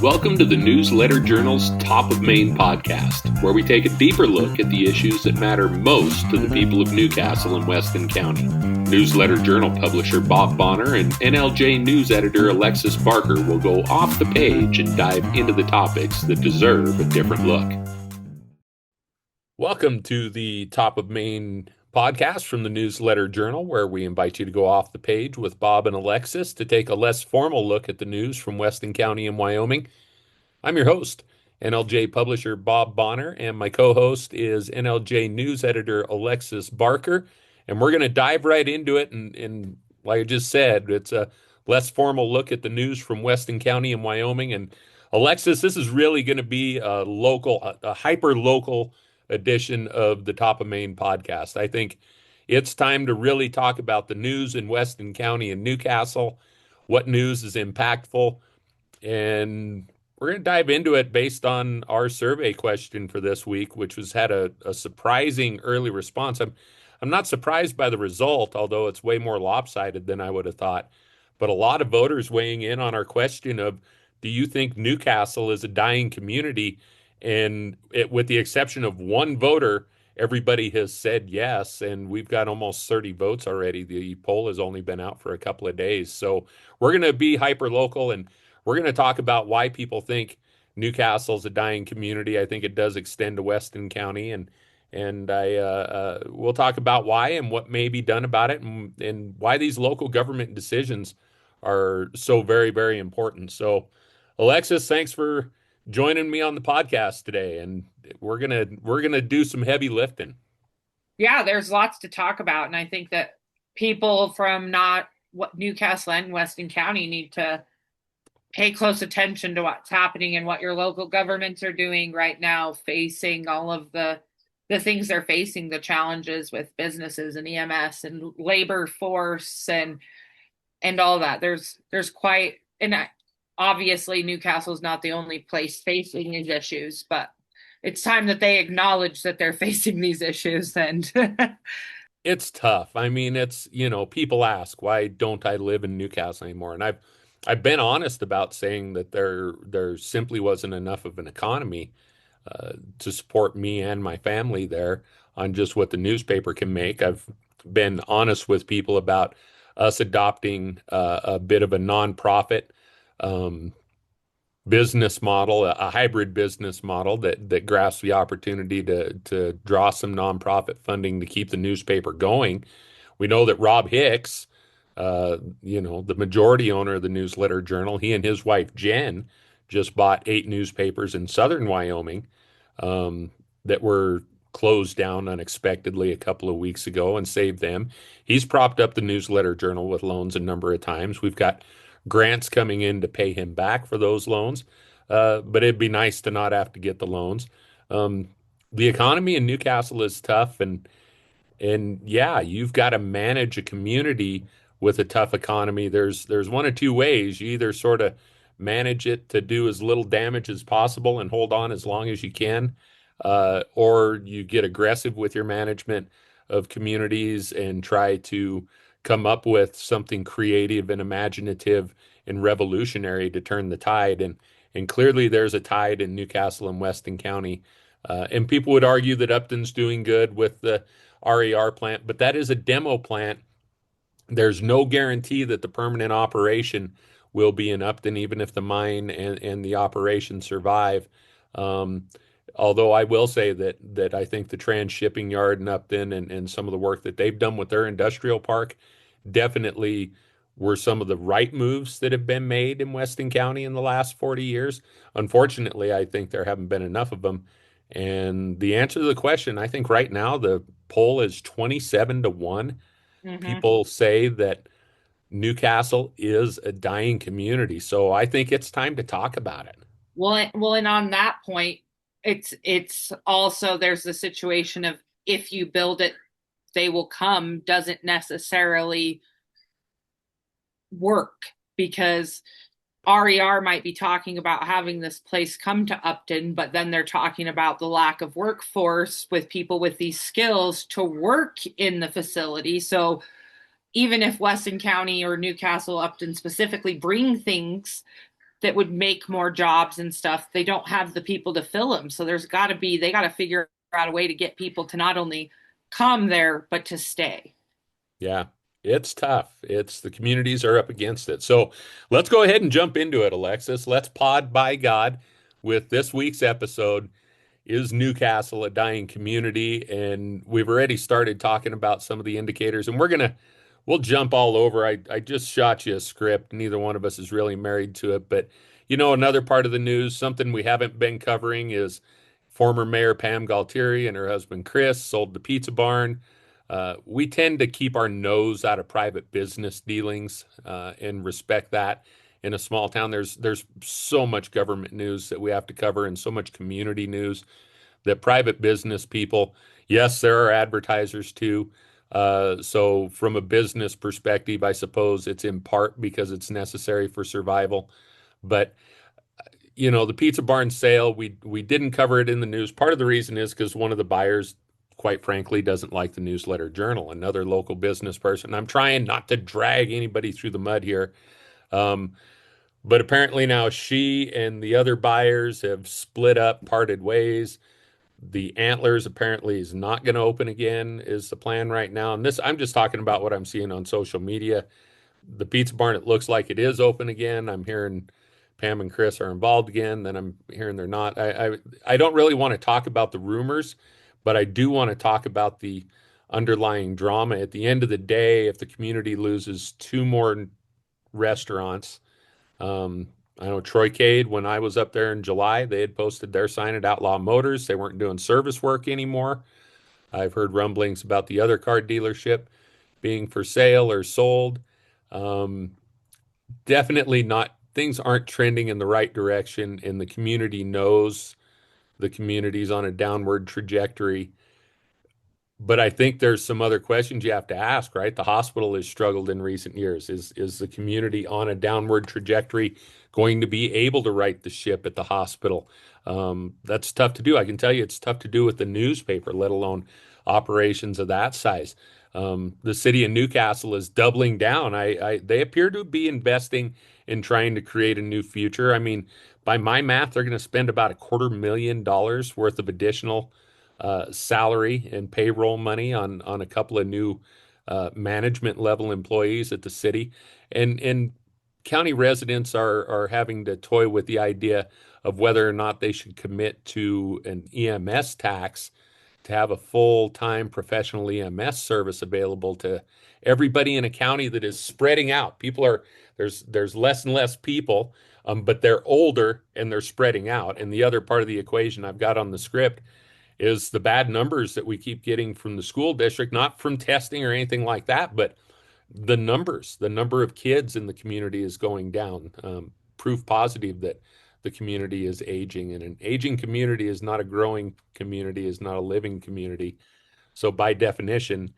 Welcome to the Newsletter Journal's Top of Maine podcast, where we take a deeper look at the issues that matter most to the people of Newcastle and Weston County. Newsletter Journal publisher Bob Bonner and NLJ News editor Alexis Barker will go off the page and dive into the topics that deserve a different look. Welcome to the Top of Maine podcast from the Newsletter Journal, where we invite you to go off the page with Bob and Alexis to take a less formal look at the news from Weston County and Wyoming. I'm your host, NLJ publisher Bob Bonner, and my co-host is NLJ News editor Alexis Barker. And we're going to dive right into it. And like I just said, it's a less formal look at the news from Weston County and Wyoming. And Alexis, this is really going to be a hyper-local edition of the Top of Maine podcast. I think it's time to really talk about the news in Weston County and Newcastle, what news is impactful, and we're going to dive into it based on our survey question for this week, which had a surprising early response. I'm not surprised by the result, although it's way more lopsided than I would have thought. But a lot of voters weighing in on our question of, do you think Newcastle is a dying community? And with the exception of one voter, everybody has said yes, and we've got almost 30 votes already. The poll has only been out for a couple of days. So we're going to be hyper-local, and we're going to talk about why people think Newcastle's a dying community. I think it does extend to Weston County, and we'll talk about why and what may be done about it, and why these local government decisions are so very, very important. So, Alexis, thanks for joining me on the podcast today, and we're gonna do some heavy lifting. Yeah, there's lots to talk about, and I think that people from not what Newcastle and Weston County need to pay close attention to what's happening and what your local governments are doing right now, facing all of the things they're facing, the challenges with businesses and EMS and labor force and all that. There's quite, and obviously Newcastle's not the only place facing these issues, but it's time that they acknowledge that they're facing these issues. And it's tough. I mean, it's, people ask, why don't I live in Newcastle anymore? And I've been honest about saying that there simply wasn't enough of an economy to support me and my family there on just what the newspaper can make. I've been honest with people about us adopting a bit of a nonprofit business model, a hybrid business model that grasps the opportunity to draw some nonprofit funding to keep the newspaper going. We know that Rob Hicks, the majority owner of the Newsletter Journal, he and his wife Jen just bought 8 newspapers in southern Wyoming that were closed down unexpectedly a couple of weeks ago, and saved them. He's propped up the Newsletter Journal with loans a number of times. We've got grants coming in to pay him back for those loans, but it'd be nice to not have to get the loans. The economy in Newcastle is tough, and yeah, you've got to manage a community with a tough economy. There's one of two ways. You either sort of manage it to do as little damage as possible and hold on as long as you can, or you get aggressive with your management of communities and try to come up with something creative and imaginative and revolutionary to turn the tide. And clearly there's a tide in Newcastle and Weston County. And people would argue that Upton's doing good with the RER plant, but that is a demo plant. There's no guarantee that the permanent operation will be in Upton, even if the mine and the operation survive. Although I will say that I think the Trans-Shipping Yard in Upton and some of the work that they've done with their industrial park definitely were some of the right moves that have been made in Weston County in the last 40 years. Unfortunately, I think there haven't been enough of them. And the answer to the question, I think right now the poll is 27-1. Mm-hmm. People say that Newcastle is a dying community. So I think it's time to talk about it. Well, and on that point, it's also, there's the situation of, if you build it, they will come, doesn't necessarily work, because RER might be talking about having this place come to Upton, but then they're talking about the lack of workforce with people with these skills to work in the facility. So even if Weston County or Newcastle, Upton specifically bring things that would make more jobs and stuff, they don't have the people to fill them. So they got to figure out a way to get people to not only come there, but to stay. Yeah, it's tough. It's the communities are up against it. So let's go ahead and jump into it, Alexis. Let's pod by God with this week's episode. Is Newcastle a dying community? And we've already started talking about some of the indicators, and we'll jump all over. I just shot you a script. Neither one of us is really married to it, but another part of the news, something we haven't been covering is former Mayor Pam Galtieri and her husband Chris sold the pizza barn. We tend to keep our nose out of private business dealings and respect that. In a small town, there's so much government news that we have to cover and so much community news that private business people, yes, there are advertisers too. So from a business perspective, I suppose it's in part because it's necessary for survival. But the pizza barn sale, we didn't cover it in the news. Part of the reason is because one of the buyers, quite frankly, doesn't like the Newsletter Journal, another local business person. I'm trying not to drag anybody through the mud here. Um, but apparently now she and the other buyers have split up, parted ways. The Antlers apparently is not going to open again, is the plan right now. And this, I'm just talking about what I'm seeing on social media. The Pizza Barn, it looks like it is open again. I'm hearing Pam and Chris are involved again. Then I'm hearing they're not. I don't really want to talk about the rumors, but I do want to talk about the underlying drama. At the end of the day, if the community loses two more restaurants, um, I know Troycade, when I was up there in July, they had posted their sign at Outlaw Motors. They weren't doing service work anymore. I've heard rumblings about the other car dealership being for sale or sold. Um, Definitely not, things aren't trending in the right direction, and the community knows the community's on a downward trajectory. But I think there's some other questions you have to ask, right? The hospital has struggled in recent years. Is the community on a downward trajectory going to be able to right the ship at the hospital? That's tough to do. I can tell you it's tough to do with the newspaper, let alone operations of that size. The city of Newcastle is doubling down. They appear to be investing in trying to create a new future. I mean, by my math, they're going to spend about $250,000 worth of additional salary and payroll money on a couple of new management level employees at the city, and county residents are having to toy with the idea of whether or not they should commit to an EMS tax to have a full-time professional EMS service available to everybody in a county that is spreading out. People are there's less and less people, but they're older and they're spreading out. And the other part of the equation I've got on the script is the bad numbers that we keep getting from the school district, not from testing or anything like that, but the number of kids in the community is going down. Proof positive that the community is aging, and an aging community is not a growing community, is not a living community. So by definition,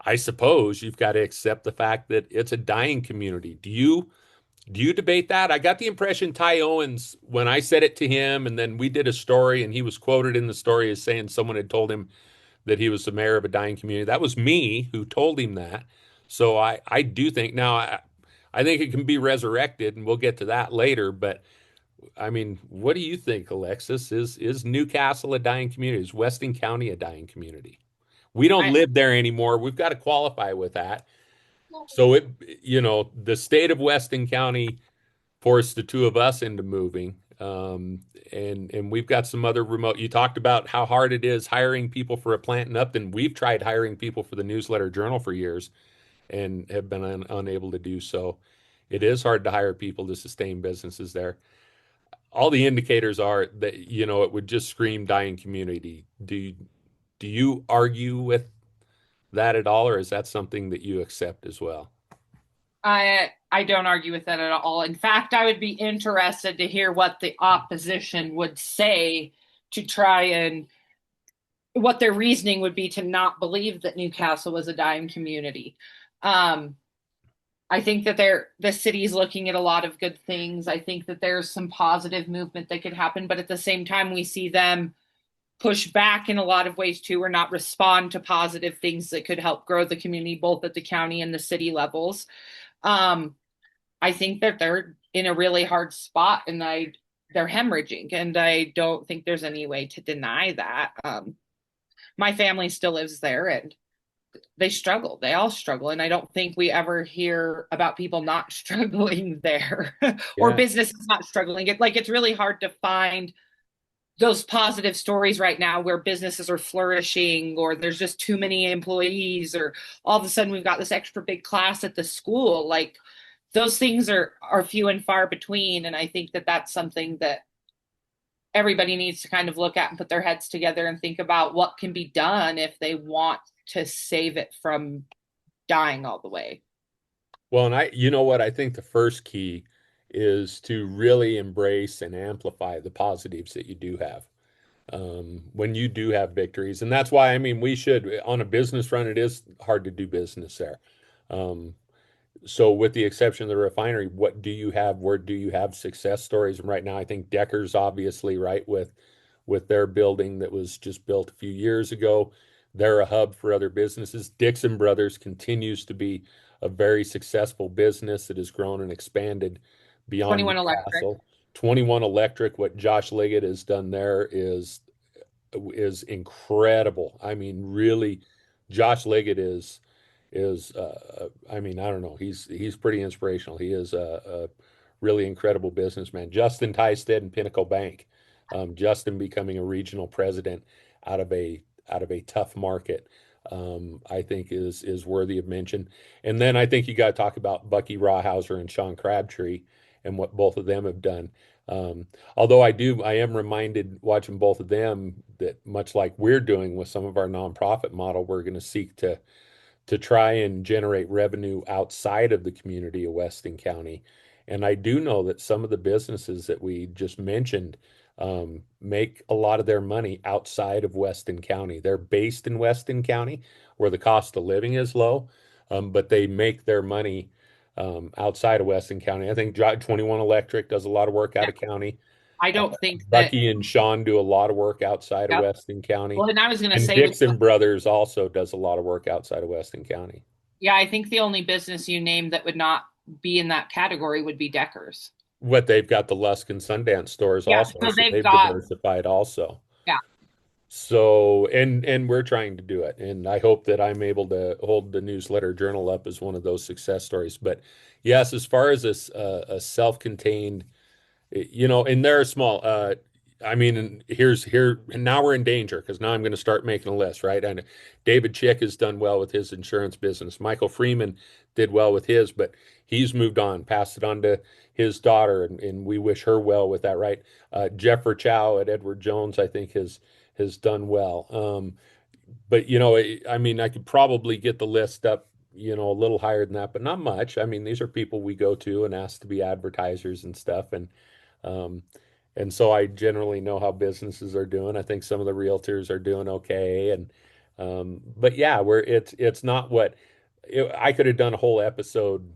I suppose you've got to accept the fact that it's a dying community. Do you debate that? I got the impression Ty Owens, when I said it to him, and then we did a story, and he was quoted in the story as saying someone had told him that he was the mayor of a dying community. That was me who told him that. So I do think now I think it can be resurrected, and we'll get to that later. But I mean, what do you think, Alexis? Is Newcastle a dying community? Is Weston County a dying community? We don't I, live there anymore. We've got to qualify with that. So the state of Weston County forced the two of us into moving. And we've got some other remote. You talked about how hard it is hiring people for a plant in Upton. We've tried hiring people for the Newsletter Journal for years and have been unable to do so. It is hard to hire people to sustain businesses there. All the indicators are that it would just scream dying community. Do you argue with that at all, or is that something that you accept as well? I don't argue with that at all. In fact, I would be interested to hear what the opposition would say to try and what their reasoning would be to not believe that Newcastle was a dying community. Um, I think that the city's looking at a lot of good things. I think that there's some positive movement that could happen, but at the same time, we see them push back in a lot of ways too, or not respond to positive things that could help grow the community, both at the county and the city levels. Um, I think that in a really hard spot, and they're hemorrhaging, and I don't think there's any way to deny that. My family still lives there, and they struggle. They all struggle, and I don't think we ever hear about people not struggling there or Yeah. businesses not struggling. It's really hard to find those positive stories right now where businesses are flourishing, or there's just too many employees, or all of a sudden we've got this extra big class at the school. Like, those things are few and far between, and I think that that's something that everybody needs to kind of look at and put their heads together and think about what can be done if they want to save it from dying all the way. Well, and you know what? I think the first key is to really embrace and amplify the positives that you do have. When you do have victories. And that's why, I mean, we should, on a business front, it is hard to do business there. Um, so with the exception of the refinery, what do you have? Where do you have success stories? And right now, I think Decker's obviously right with their building that was just built a few years ago. They're a hub for other businesses. Dixon Brothers continues to be a very successful business that has grown and expanded beyond 21 Electric. Newcastle. 21 Electric, what Josh Liggett has done there is incredible. I mean, really, Josh Liggett is I mean, I don't know. He's pretty inspirational. He is a really incredible businessman. Justin Tysted and Pinnacle Bank. Justin becoming a regional president out of a tough market, I think is worthy of mention. And then I think you got to talk about Bucky Rawhauser and Sean Crabtree and what both of them have done. Um, Although I am reminded watching both of them that much like we're doing with some of our nonprofit model, we're going to seek to try and generate revenue outside of the community of Weston County. And I do know that some of the businesses that we just mentioned make a lot of their money outside of Weston County. They're based in Weston County, where the cost of living is low, but they make their money outside of Weston County. I think 21 Electric does a lot of work out Yeah. of county. I Uh, don't think that, Bucky and Sean do a lot of work outside of yep. Weston County. Well, and I was going to And say with, Dixon Brothers also does a lot of work outside of Weston County. yeah, I think the only business you named that would not be in that category would be Deckers. What they've got the Lusk and Sundance stores Yeah. also, So so they've they've got, diversified also. yeah, So, and we're trying to do it, and I hope that I'm able to hold the newsletter journal up as one of those success stories. But yes, as far as this a self-contained, and they're small. I mean, and and now we're in danger because now I'm going to start making a list, right? And David Chick has done well with his insurance business. Michael Freeman did well with his, but he's moved on, passed it on to his daughter, and we wish her well with that, right? Jeffrey Chow at Edward Jones, I think, has done well. But I mean, I could probably get the list up, a little higher than that, but not much. I mean, these are people we go to and ask to be advertisers and stuff, um, and so I generally know how businesses are doing. I think some of the realtors are doing okay, and but yeah, it's not I could have done a whole episode,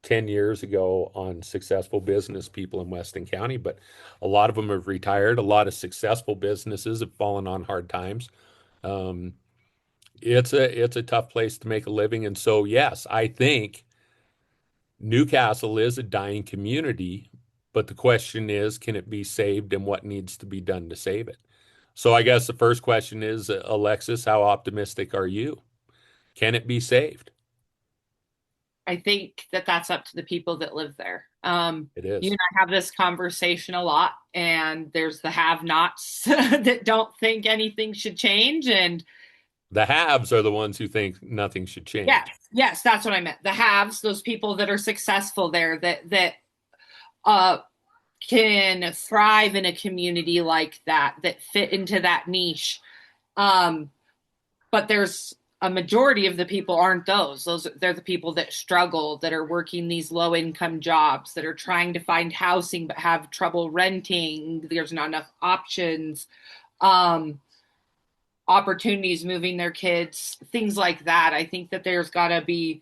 10 years ago on successful business people in Weston County, but a lot of them have retired. A lot of successful businesses have fallen on hard times. Um, it's a tough place to make a living, and so yes, I think Newcastle is a dying community, but the question is, can it be saved and what needs to be done to save it? So I guess the first question is, Alexis, how optimistic are you? Can it be saved? I think that that's up to the people that live there. It You and is. I have this conversation a lot, and there's the have-nots that don't think anything should change, and The haves are the ones who think nothing should yes, change. yes, that's what I meant. The haves, those people that are successful there, that uh can thrive in a community like that, that fit into that niche. Um, but there's a majority of the people aren't those. They're the people that struggle, that are working these low income jobs, that are trying to find housing but have trouble renting. There's not enough options. Um, Opportunities moving their kids, things like that. I think that there's got to be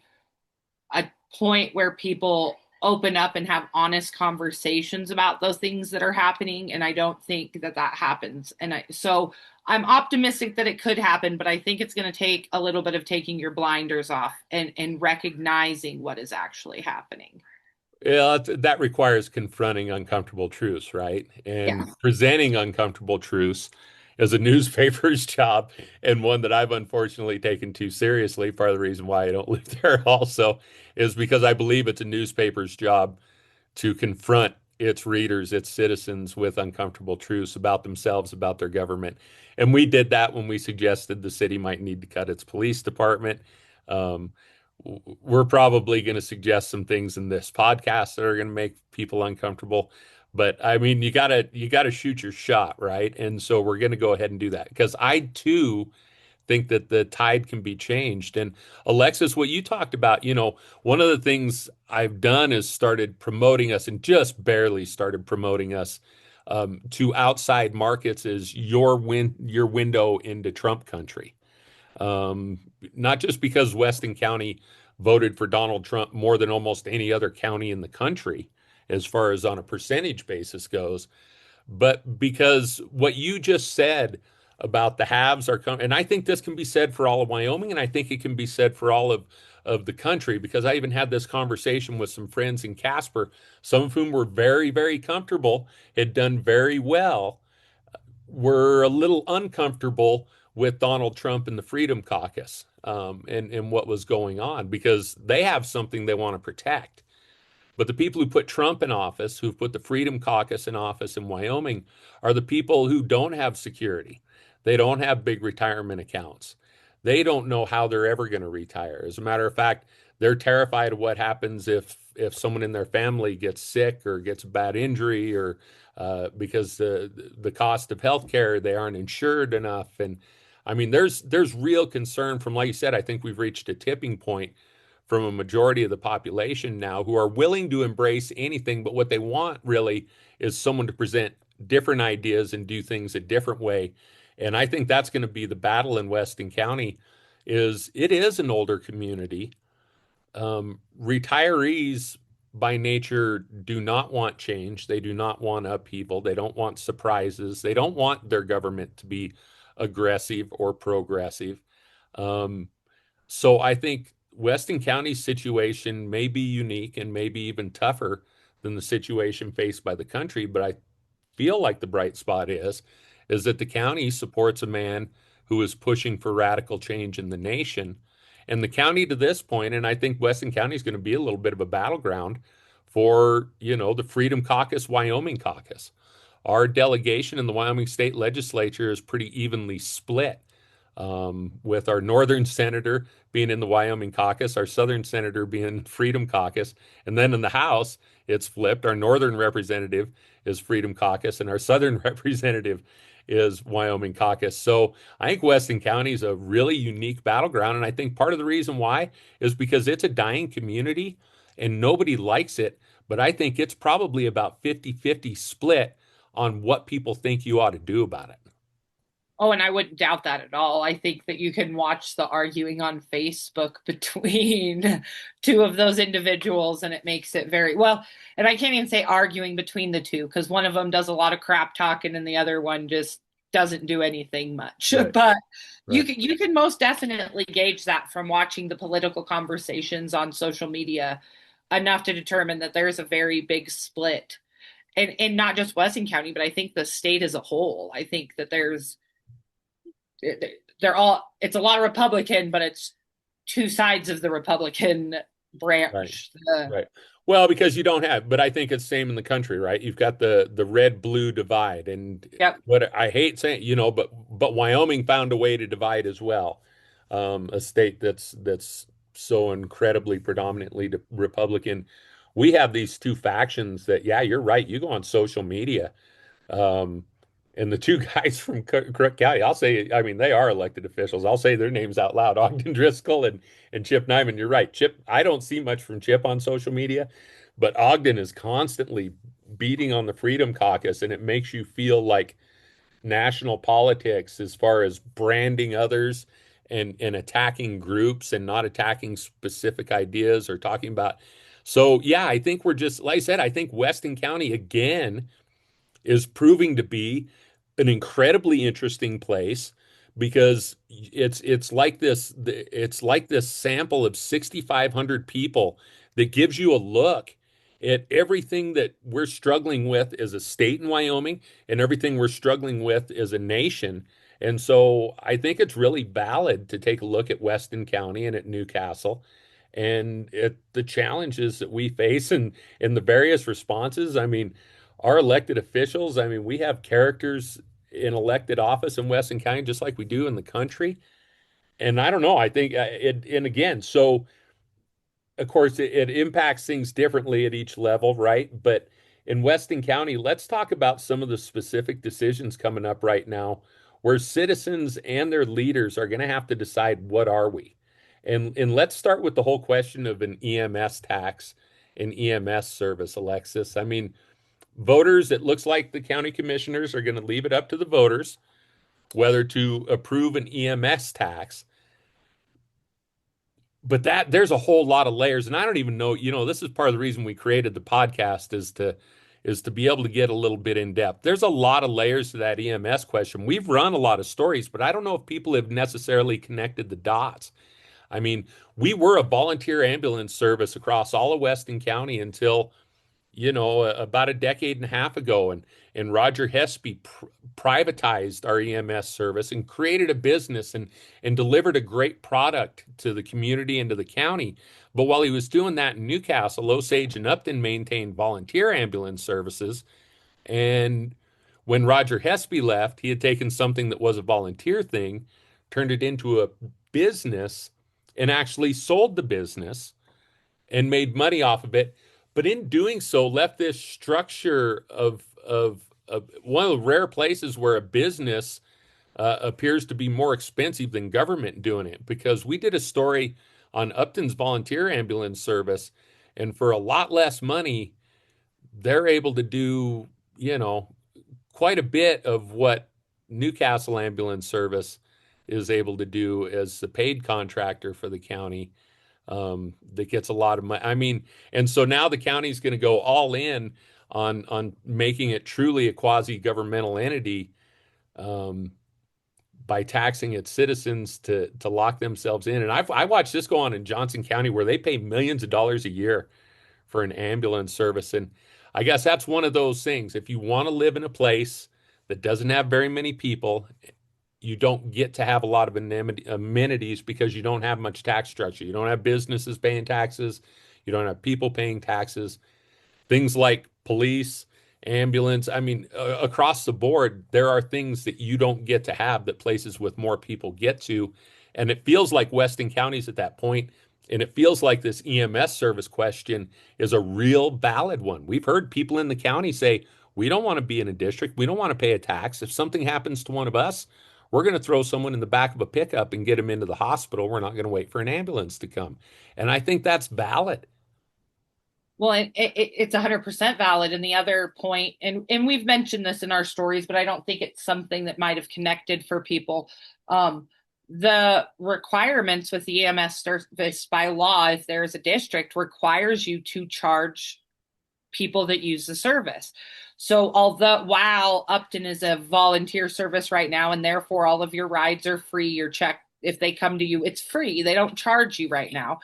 a point where people open up and have honest conversations about those things that are happening, and I don't think that that happens. So I'm optimistic that it could happen, but I think it's going to take a little bit of taking your blinders off and recognizing what is actually happening. Yeah, that requires confronting uncomfortable truths, right? Yeah. And presenting uncomfortable truths is a newspaper's job, and one that I've unfortunately taken too seriously. Part of the reason why I don't live there also is because I believe it's a newspaper's job to confront its readers, its citizens with uncomfortable truths about themselves, about their government. And we did that when we suggested the city might need to cut its police department. Um, we're probably going to suggest some things in this podcast that are going to make people uncomfortable. But I mean, you gotta shoot your shot, right? And so we're going to go ahead and do that because I too think that the tide can be changed. And Alexis, what you talked about, one of the things I've done is started promoting us and just barely started promoting us to outside markets as your window into Trump country. Um, Not just because Weston County voted for Donald Trump more than almost any other county in the country, as far as on a percentage basis goes, but because what you just said about the haves are coming, and I think this can be said for all of Wyoming, and I think it can be said for all of the country, because I even had this conversation with some friends in Casper, some of whom were very, very comfortable, had done very well, were a little uncomfortable with Donald Trump and the Freedom Caucus, and what was going on because they have something they want to protect. But the people who put Trump in office, who've put the Freedom Caucus in office in Wyoming, are the people who don't have security. They don't have big retirement accounts. They don't know how they're ever going to retire. As a matter of fact, they're terrified of what happens if someone in their family gets sick or gets a bad injury, or because the cost of health care, they aren't insured enough. And I mean, there's real concern from, like you said, I think we've reached a tipping point from a majority of the population now who are willing to embrace anything, but what they want really is someone to present different ideas and do things a different way. And I think that's going to be the battle in Weston County. Is it is an older community. Retirees by nature do not want change. They do not want upheaval. They don't want surprises. They don't want their government to be aggressive or progressive. Um, so I think Weston County's situation may be unique and maybe even tougher than the situation faced by the country, but I feel like the bright spot is that the county supports a man who is pushing for radical change in the nation. And the county to this point, and I think Weston County is going to be a little bit of a battleground for, the Freedom Caucus, Wyoming caucus. Our delegation in the Wyoming State Legislature is pretty evenly split, with our northern senator being in the Wyoming caucus, our southern senator being Freedom Caucus, and then in the House, it's flipped. Our northern representative is Freedom Caucus, and our southern representative is Wyoming caucus. So I think Weston County is a really unique battleground, and I think part of the reason why is because it's a dying community and nobody likes it, but I think it's probably about 50-50 split on what people think you ought to do about it. Oh, and I wouldn't doubt that at all. I think that you can watch the arguing on Facebook between two of those individuals, and it makes it very well. And I can't even say arguing between the two because one of them does a lot of crap talking and the other one just doesn't do anything much. Right, But right, you can most definitely gauge that from watching the political conversations on social media enough to determine that there's a very big split. And not just Weston County, but I think the state as a whole. I think that they're all it's a lot of Republican, but it's two sides of the Republican right. branch. Right. Well, because you don't have, but I think it's same in the country, right? You've got the red blue divide, and Yep. what I hate saying, but Wyoming found a way to divide as well. A state that's so incredibly predominantly Republican. We have these two factions that, yeah, you're right. You go on social media, um, and the two guys from Crook County, I'll say, I mean, they are elected officials. I'll say their names out loud, Ogden Driscoll and Chip Nyman. You're right. Chip, I don't see much from Chip on social media, but Ogden is constantly beating on the Freedom Caucus, and it makes you feel like national politics as far as branding others and attacking groups and not attacking specific ideas or talking about. So, yeah, I think we're just, like I said, I think Weston County again is proving to be an incredibly interesting place because it's like this sample of 6,500 people that gives you a look Everything that we're struggling with as a state in Wyoming and everything we're struggling with as a nation. And so I think it's really valid to take a look at Weston County and at Newcastle and at the challenges that we face and the various responses. I mean, our elected officials, I mean, we have characters in elected office in Weston County just like we do in the country. And I don't know, I think and again, so of course, it impacts things differently at each level, right? But in Weston County, let's talk about some of the specific decisions coming up right now where citizens and their leaders are going to have to decide what are we? And let's start with the whole question of an EMS tax, an EMS service, Alexis. I mean, voters, it looks like the county commissioners are going to leave it up to the voters whether to approve an EMS tax, but that there's a whole lot of layers and I don't even know, this is part of the reason we created the podcast is to be able to get a little bit in depth. There's a lot of layers to that EMS question. We've run a lot of stories, but I don't know if people have necessarily connected the dots. I mean, we were a volunteer ambulance service across all of Weston County until about a decade and a half ago, and Roger Hespy privatized our EMS service and created a business and delivered a great product to the community and to the county. But while he was doing that in Newcastle, Osage and Upton maintained volunteer ambulance services. And when Roger Hespy left, he had taken something that was a volunteer thing, turned it into a business, and actually sold the business and made money off of it. But in doing so, left this structure of one of the rare places where a business appears to be more expensive than government doing it. Because we did a story on Upton's volunteer ambulance service, and for a lot less money, they're able to do, quite a bit of what Newcastle Ambulance Service is able to do as the paid contractor for the county that gets a lot of money. I mean, and so now the county's going to go all in on making it truly a quasi-governmental entity um, by taxing its citizens to lock themselves in. And I watched this go on in Johnson County where they pay millions of dollars a year for an ambulance service. And I guess that's one of those things. If you want to live in a place that doesn't have very many people, you don't get to have a lot of amenities because you don't have much tax structure. You don't have businesses paying taxes. You don't have people paying taxes. Things like police, ambulance. I mean, across the board, there are things that you don't get to have that places with more people get to. And it feels like Weston County's at that point, and it feels like this EMS service question is a real valid one. We've heard people in the county say, we don't want to be in a district. We don't want to pay a tax. If something happens to one of us, we're going to throw someone in the back of a pickup and get them into the hospital. We're not going to wait for an ambulance to come. And I think that's valid. Well, it's 100% valid. And the other point, and we've mentioned this in our stories, but I don't think it's something that might have connected for people. The requirements with the EMS service by law, if there's a district, requires you to charge people that use the service. So although while Upton is a volunteer service right now, and therefore all of your rides are free, your check, if they come to you, it's free. They don't charge you right now.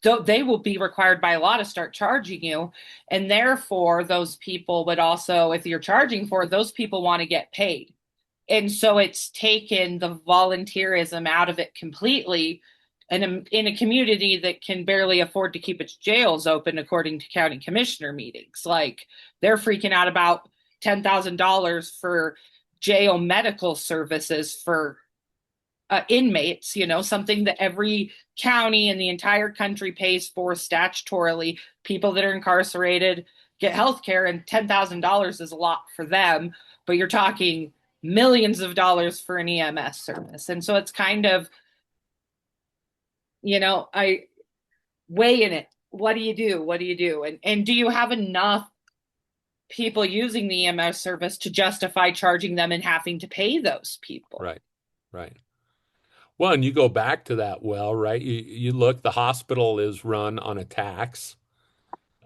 So they will be required by law to start charging you. And therefore, those people would also, if you're charging for it, those people want to get paid. And so it's taken the volunteerism out of it completely. And in a community that can barely afford to keep its jails open, according to county commissioner meetings, like they're freaking out about $10,000 for jail medical services for inmates, something that every county in the entire country pays for statutorily. People that are incarcerated get health care, and $10,000 is a lot for them, but you're talking millions of dollars for an EMS service. And so it's kind of, I weigh in it. What do you do? What do you do? And do you have enough people using the EMS service to justify charging them and having to pay those people? Right, right. Well, and you go back to that well, right? You look, the hospital is run on a tax,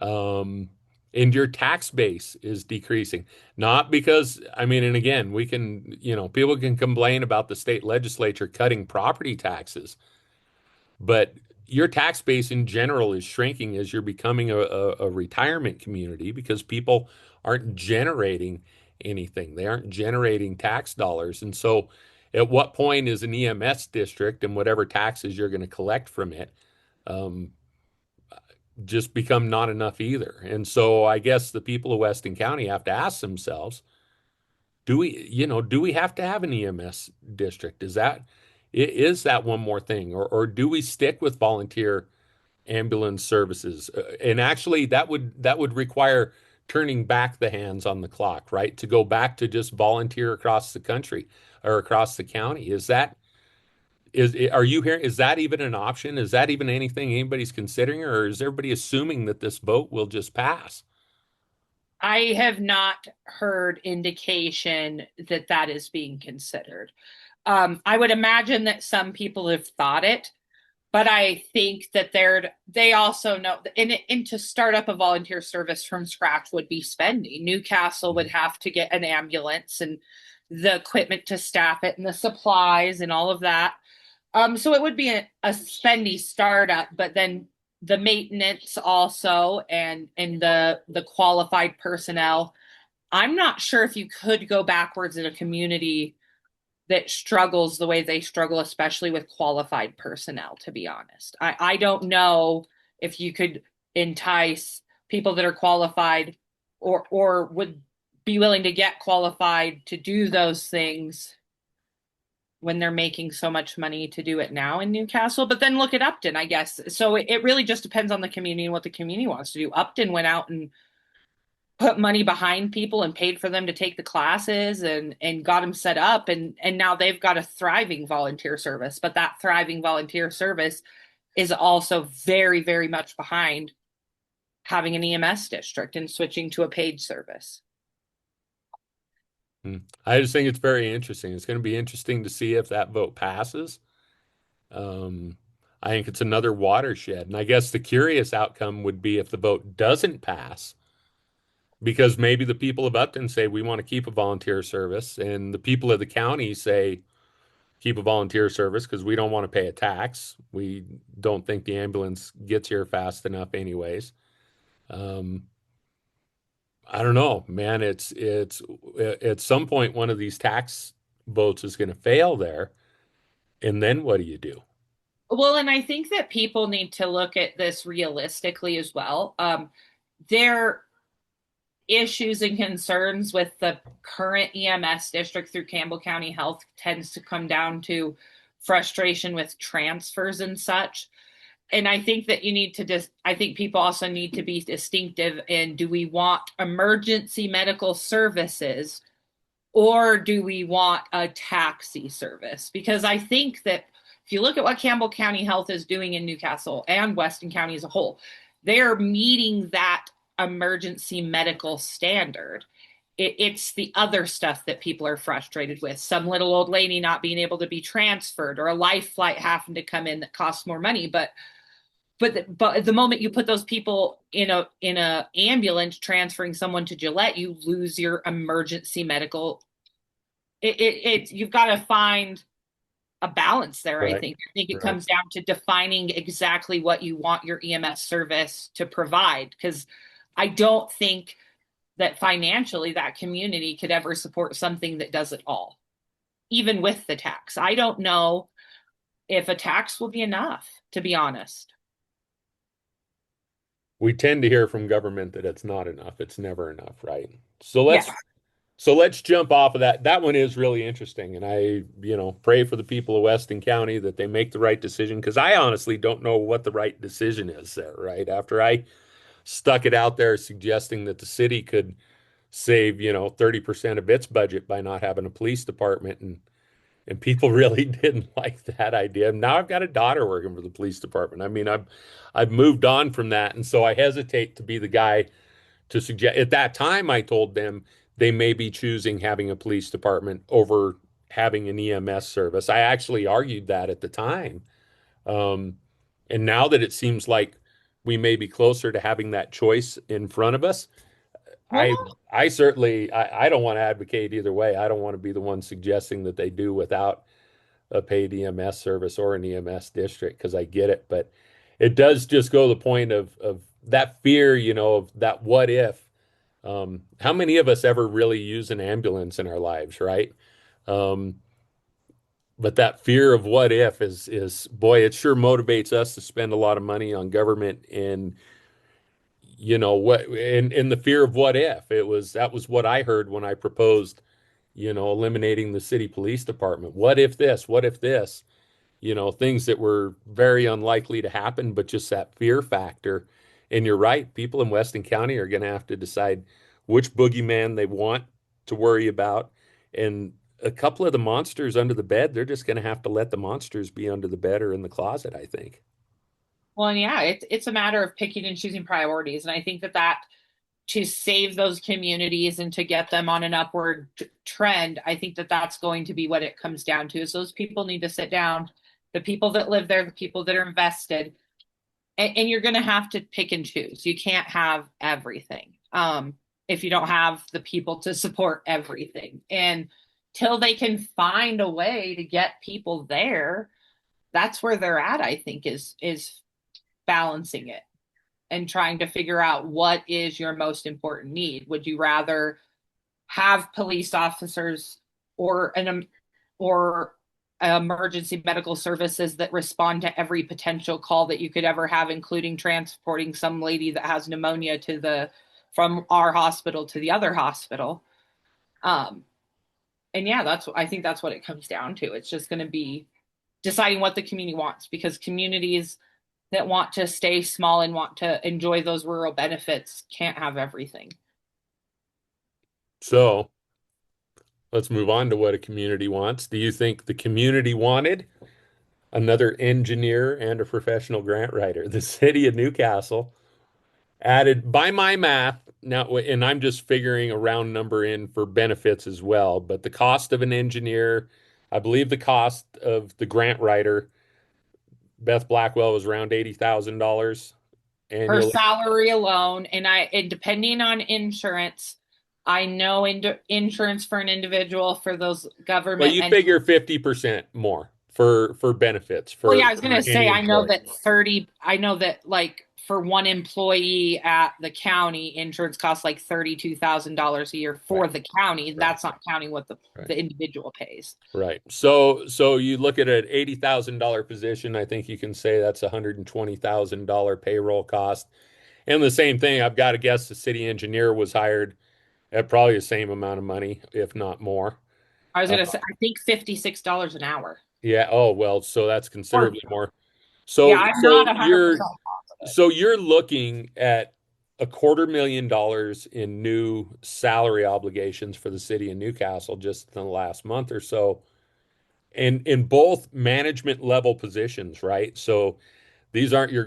um, and your tax base is decreasing. Not because, I mean, and again, we can, people can complain about the state legislature cutting property taxes, but your tax base in general is shrinking as you're becoming a retirement community because people aren't generating anything. They aren't generating tax dollars. And so, at what point is an EMS district and whatever taxes you're going to collect from it um, just become not enough either? And so, I guess the people of Weston County have to ask themselves, do we have to have an EMS district? Is that one more thing, or do we stick with volunteer ambulance services? And actually, that would require turning back the hands on the clock, right? To go back to just volunteer across the country or across the county. Are you hearing, is that even an option? Is that even anything anybody's considering, or is everybody assuming that this vote will just pass? I have not heard indication that that is being considered. I would imagine that some people have thought it, but I think that they also know, and to start up a volunteer service from scratch would be spending. Newcastle would have to get an ambulance and the equipment to staff it and the supplies and all of that. So it would be a spendy startup, but then the maintenance also and the qualified personnel. I'm not sure if you could go backwards in a community that struggles the way they struggle, especially with qualified personnel, to be honest. I don't know if you could entice people that are qualified or would be willing to get qualified to do those things when they're making so much money to do it now in Newcastle. But then look at Upton, I guess. So it really just depends on the community and what the community wants to do. Upton went out and put money behind people and paid for them to take the classes and got them set up and now they've got a thriving volunteer service, but that thriving volunteer service is also very much behind having an EMS district and switching to a paid service. Hmm. I just think it's very interesting. It's going to be interesting to see if that vote passes. Um, I think it's another watershed. And I guess the curious outcome would be if the vote doesn't pass, because maybe the people of Upton say we want to keep a volunteer service, and the people of the county say keep a volunteer service because we don't want to pay a tax. We don't think the ambulance gets here fast enough, anyways. Um, I don't know, man. It's at some point one of these tax votes is going to fail there, and then what do you do? Well, and I think that people need to look at this realistically as well. There issues and concerns with the current EMS district through Campbell County Health tends to come down to frustration with transfers and such. And I think that you need to just, I think people also need to be distinctive in, do we want emergency medical services or do we want a taxi service? Because I think that if you look at what Campbell County Health is doing in Newcastle and Weston County as a whole, they're meeting that emergency medical standard. It's the other stuff that people are frustrated with. Some little old lady not being able to be transferred, or a life flight having to come in that costs more money. But the moment you put those people in a ambulance transferring someone to Gillette, you lose your emergency medical. You've got to find a balance there. I Right, think. I think it right. comes down to defining exactly what you want your EMS service to provide. Because I don't think that financially that community could ever support something that does it all, even with the tax. I don't know if a tax will be enough, to be honest. We tend to hear from government that it's not enough. It's never enough, right? So Yeah. let's jump off of that. That one is really interesting, and pray for the people of Weston County that they make the right decision because I honestly don't know what the right decision is there, right? After I stuck it out there suggesting that the city could save, 30% of its budget by not having a police department and people really didn't like that idea. Now I've got a daughter working for the police department. I mean, I've moved on from that, and so I hesitate to be the guy to suggest. At that time, I told them they may be choosing having a police department over having an EMS service. I actually argued that at the time. Um, and now that it seems like we may be closer to having that choice in front of us, I Well, I certainly I don't want to advocate either way. I don't want to be the one suggesting that they do without a paid EMS service or an EMS district because I get it. But it does just go to the point of that fear, of that what if. How many of us ever really use an ambulance in our lives, right? Um, but that fear of what if is boy, it sure motivates us to spend a lot of money on government and what in the fear of what if. That was what I heard when I proposed, eliminating the city police department. What if this? What if this? Things that were very unlikely to happen, but just that fear factor. And you're right, people in Weston County are going to have to decide which boogeyman they want to worry about. And a couple of the monsters under the bed, they're just going to have to let the monsters be under the bed or in the closet, I think. Well, and yeah, it's a matter of picking and choosing priorities, and I think that to save those communities and to get them on an upward trend, I think that that's going to be what it comes down to. Is those people need to sit down, the people that live there, the people that are invested, and you're going to have to pick and choose. You can't have everything if you don't have the people to support everything. And till they can find a way to get people there, that's where they're at. I think is balancing it and trying to figure out what is your most important need. Would you rather have police officers or an or emergency medical services that respond to every potential call that you could ever have, including transporting some lady that has pneumonia to the from our hospital to the other hospital? Um, and yeah, I think that's what it comes down to. It's just going to be deciding what the community wants, because communities that want to stay small and want to enjoy those rural benefits can't have everything. So let's move on to what a community wants. Do you think the community wanted another engineer and a professional grant writer? The city of Newcastle added, by my math, now, and I'm just figuring a round number in for benefits as well, but the cost of an engineer, I believe the cost of the grant writer, Beth Blackwell, was around $80,000 Her annually. salary alone, and depending on insurance, I know insurance for an individual for those Well, government you and figure 50% more for benefits well, yeah, for, I was for gonna any say employee. I know that like for one employee at the county, insurance costs like $32,000 a year Right, for the county. right, That's not counting what right. the individual pays. Right. So you look at an $80,000 position, I think you can say that's a $120,000 payroll cost. And the same thing, I've got to guess the city engineer was hired at probably the same amount of money, if not more. I was Uh, gonna say I think $56 an hour. yeah, oh well, so that's Or considerably more. yeah, So I'm so not 100% you're positive. so you're looking at $250,000 in new salary obligations for the city of Newcastle just in the last month or so. And in both management level positions, right? So these aren't your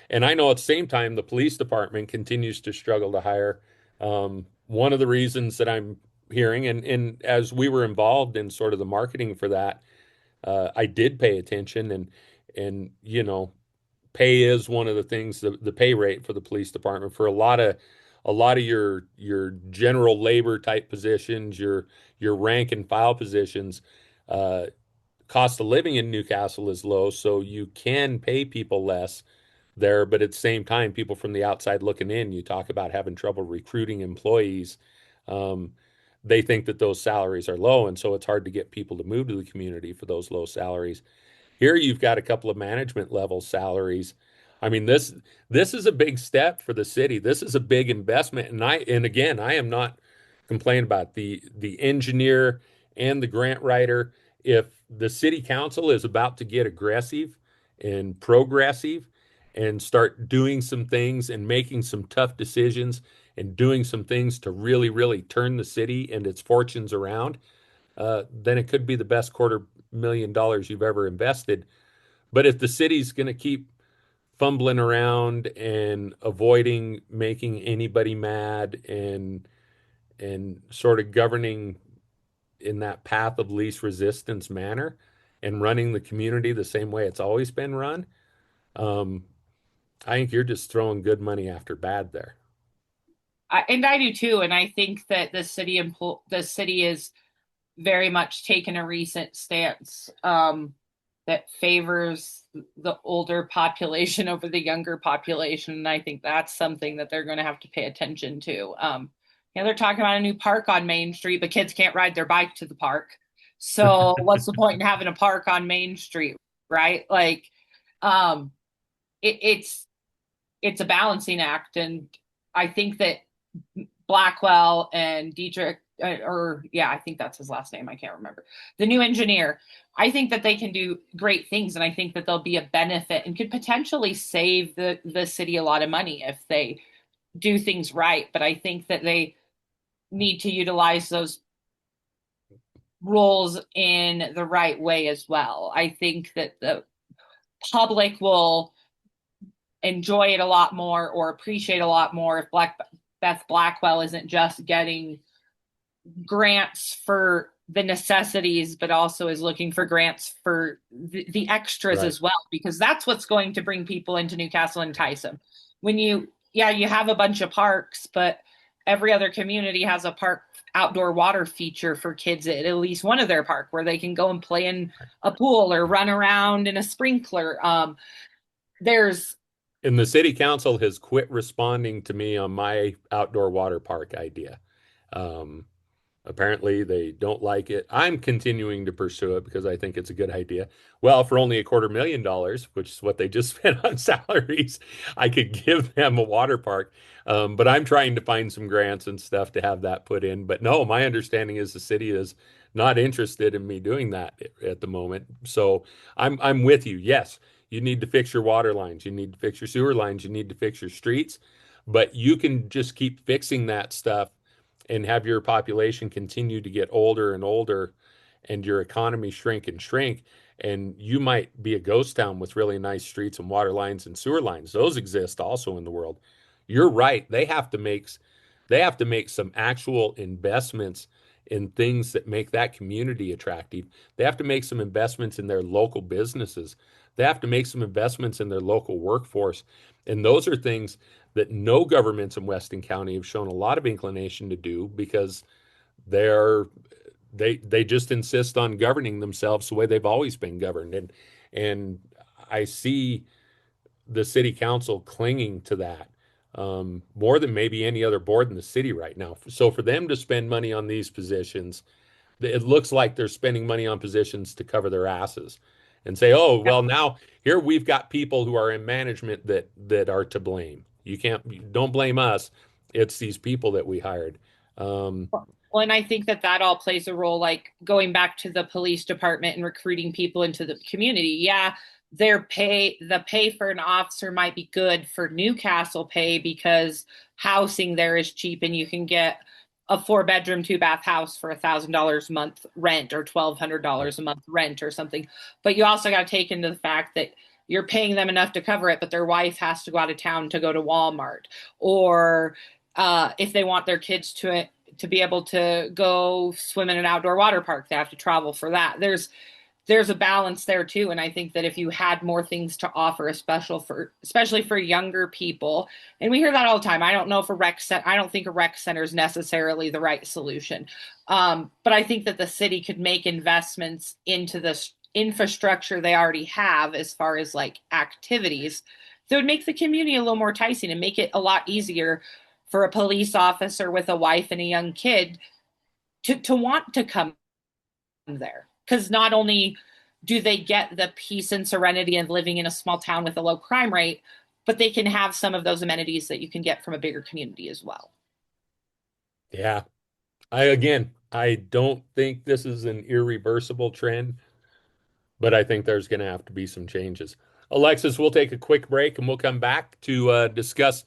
and I know at the same time the police department continues to struggle to hire. One of the reasons that I'm hearing, and as we were involved in sort of the marketing for that, I did pay attention, and pay is one of the things, the pay rate for the police department for a lot of your general labor type positions, your rank and file positions. Uh, Cost of living in Newcastle is low, so you can pay people less there. But at the same time, people from the outside looking in, you talk about having trouble recruiting employees. Um, they think that those salaries are low, and so it's hard to get people to move to the community for those low salaries. Here you've got a couple of management level salaries. I mean, this is a big step for the city. This is a big investment. And again, I am not complaining about the engineer and the grant writer. If the city council is about to get aggressive and progressive and start doing some things and making some tough decisions and doing some things to really, really turn the city and its fortunes around, then it could be the best $250,000 you've ever invested. But if the city's going to keep fumbling around and avoiding making anybody mad and sort of governing in that path of least resistance manner and running the community the same way it's always been run, um, I think you're just throwing good money after bad there. And I do too. And I think that the city is very much taken a recent stance. that favors the older population over the younger population. And I think that's something that they're going to have to pay attention to. They're talking about a new park on Main Street, but kids can't ride their bike to the park. So what's the point in having a park on Main Street, right? Like, um, it's a balancing act, and I think that Blackwell and Dietrich, I think that's his last name. I can't remember. The new engineer. I think that they can do great things, and I think that they'll be a benefit and could potentially save the city a lot of money if they do things right. But I think that they need to utilize those roles in the right way as well. I think that the public will enjoy it a lot more or appreciate a lot more if Beth Blackwell isn't just getting grants for the necessities, but also is looking for grants for the extras Right. as well, because that's what's going to bring people into Newcastle and entice them. When you have a bunch of parks, but every other community has a park outdoor water feature for kids at least one of their park where they can go and play in a pool or run around in a sprinkler. There's And the city council has quit responding to me on my outdoor water park idea. Um, Apparently, they don't like it. I'm continuing to pursue it because I think it's a good idea. Well, for only $250,000, which is what they just spent on salaries, I could give them a water park. But I'm trying to find some grants and stuff to have that put in. But no, my understanding is the city is not interested in me doing that at the moment. So I'm with you. Yes, you need to fix your water lines, you need to fix your sewer lines, you need to fix your streets, but you can just keep fixing that stuff and have your population continue to get older and older and your economy shrink and shrink. And you might be a ghost town with really nice streets and water lines and sewer lines. Those exist also in the world. You're right. They have to make some actual investments in things that make that community attractive. They have to make some investments in their local businesses. They have to make some investments in their local workforce. And those are things that no governments in Weston County have shown a lot of inclination to do because they're they just insist on governing themselves the way they've always been governed. And I see the city council clinging to that more than maybe any other board in the city right now. So for them to spend money on these positions, it looks like they're spending money on positions to cover their asses and say, oh, well, now here we've got people who are in management that are to blame. Don't blame us. It's these people that we hired. Um, Well, and I think that all plays a role, like going back to the police department and recruiting people into the community. Yeah, the pay for an officer might be good for Newcastle pay because housing there is cheap and you can get a 4-bedroom, 2-bath house for $1,000 a month rent or $1,200 a month rent or something. But you also got to take into the fact that you're paying them enough to cover it, but their wife has to go out of town to go to Walmart, or if they want their kids to be able to go swim in an outdoor water park, they have to travel for that. There's a balance there too, and I think that if you had more things to offer, especially for younger people, and we hear that all the time. I don't know if I don't think a rec center is necessarily the right solution, but I think that the city could make investments into this infrastructure they already have as far as like activities that would make the community a little more enticing and make it a lot easier for a police officer with a wife and a young kid to want to come there. Because not only do they get the peace and serenity of living in a small town with a low crime rate, but they can have some of those amenities that you can get from a bigger community as well. yeah, I don't think this is an irreversible trend, but I think there's going to have to be some changes. Alexis, we'll take a quick break and we'll come back to discuss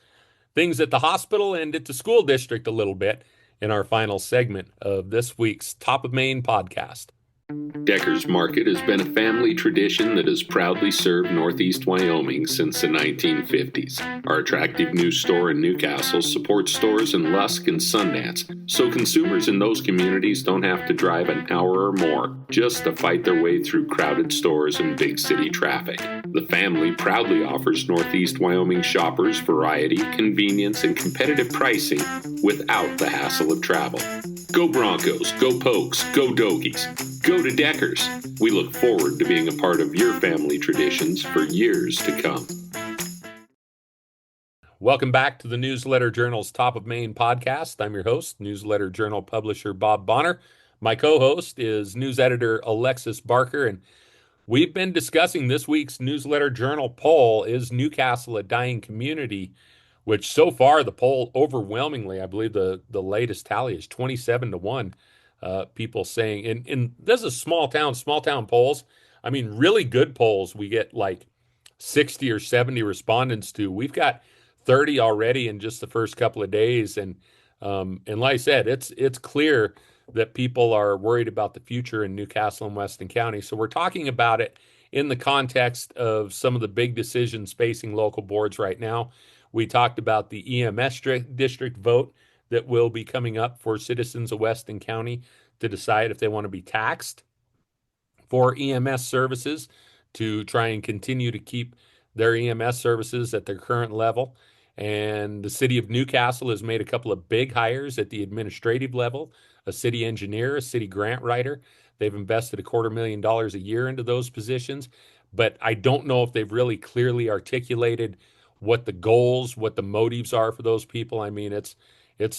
things at the hospital and at the school district a little bit in our final segment of this week's Top of Maine podcast. Decker's Market has been a family tradition that has proudly served Northeast Wyoming since the 1950s. Our attractive new store in Newcastle supports stores in Lusk and Sundance, so consumers in those communities don't have to drive an hour or more just to fight their way through crowded stores and big city traffic. The family proudly offers Northeast Wyoming shoppers variety, convenience, and competitive pricing without the hassle of travel. Go Broncos, go Pokes, go Dogies. Go to Deckers. We look forward to being a part of your family traditions for years to come. Welcome back to the Newsletter Journal's Top of Maine podcast. I'm your host, Newsletter Journal publisher Bob Bonner. My co-host is news editor Alexis Barker, and we've been discussing this week's Newsletter Journal poll, Is Newcastle a Dying Community? Which so far the poll overwhelmingly, I believe the latest tally is 27 to 1. People saying, and this is small town polls. I mean, really good polls. We get like 60 or 70 respondents to. We've got 30 already in just the first couple of days. And like I said, it's clear that people are worried about the future in Newcastle and Weston County. So we're talking about it in the context of some of the big decisions facing local boards right now. We talked about the EMS district vote that will be coming up for citizens of Weston County to decide if they want to be taxed for EMS services to try and continue to keep their EMS services at their current level. And the city of Newcastle has made a couple of big hires at the administrative level, a city engineer, a city grant writer. They've invested $250,000 a year into those positions, but I don't know if they've really clearly articulated what the goals, what the motives are for those people. I mean, it's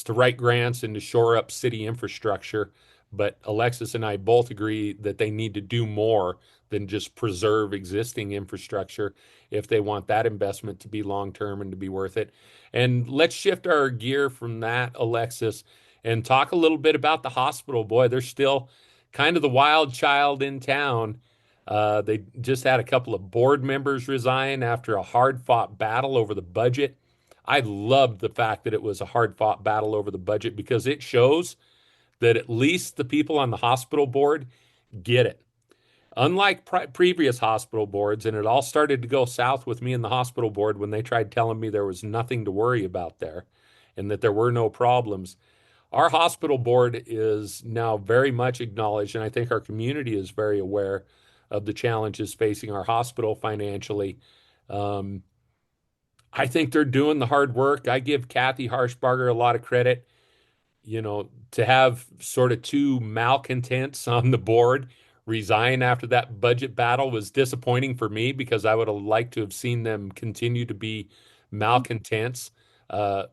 to write grants and to shore up city infrastructure, but Alexis and I both agree that they need to do more than just preserve existing infrastructure if they want that investment to be long term and to be worth it. And let's shift our gear from that, Alexis, and talk a little bit about the hospital. Boy, they're still kind of the wild child in town. They just had a couple of board members resign after a hard fought battle over the budget. I loved the fact that it was a hard fought battle over the budget because it shows that at least the people on the hospital board get it. Unlike previous hospital boards, and it all started to go south with me and the hospital board when they tried telling me there was nothing to worry about there and that there were no problems. Our hospital board is now very much acknowledged, and I think our community is very aware of the challenges facing our hospital financially. Um, I think they're doing the hard work. I give Kathy Harshbarger a lot of credit. To have sort of two malcontents on the board resign after that budget battle was disappointing for me because I would have liked to have seen them continue to be malcontents.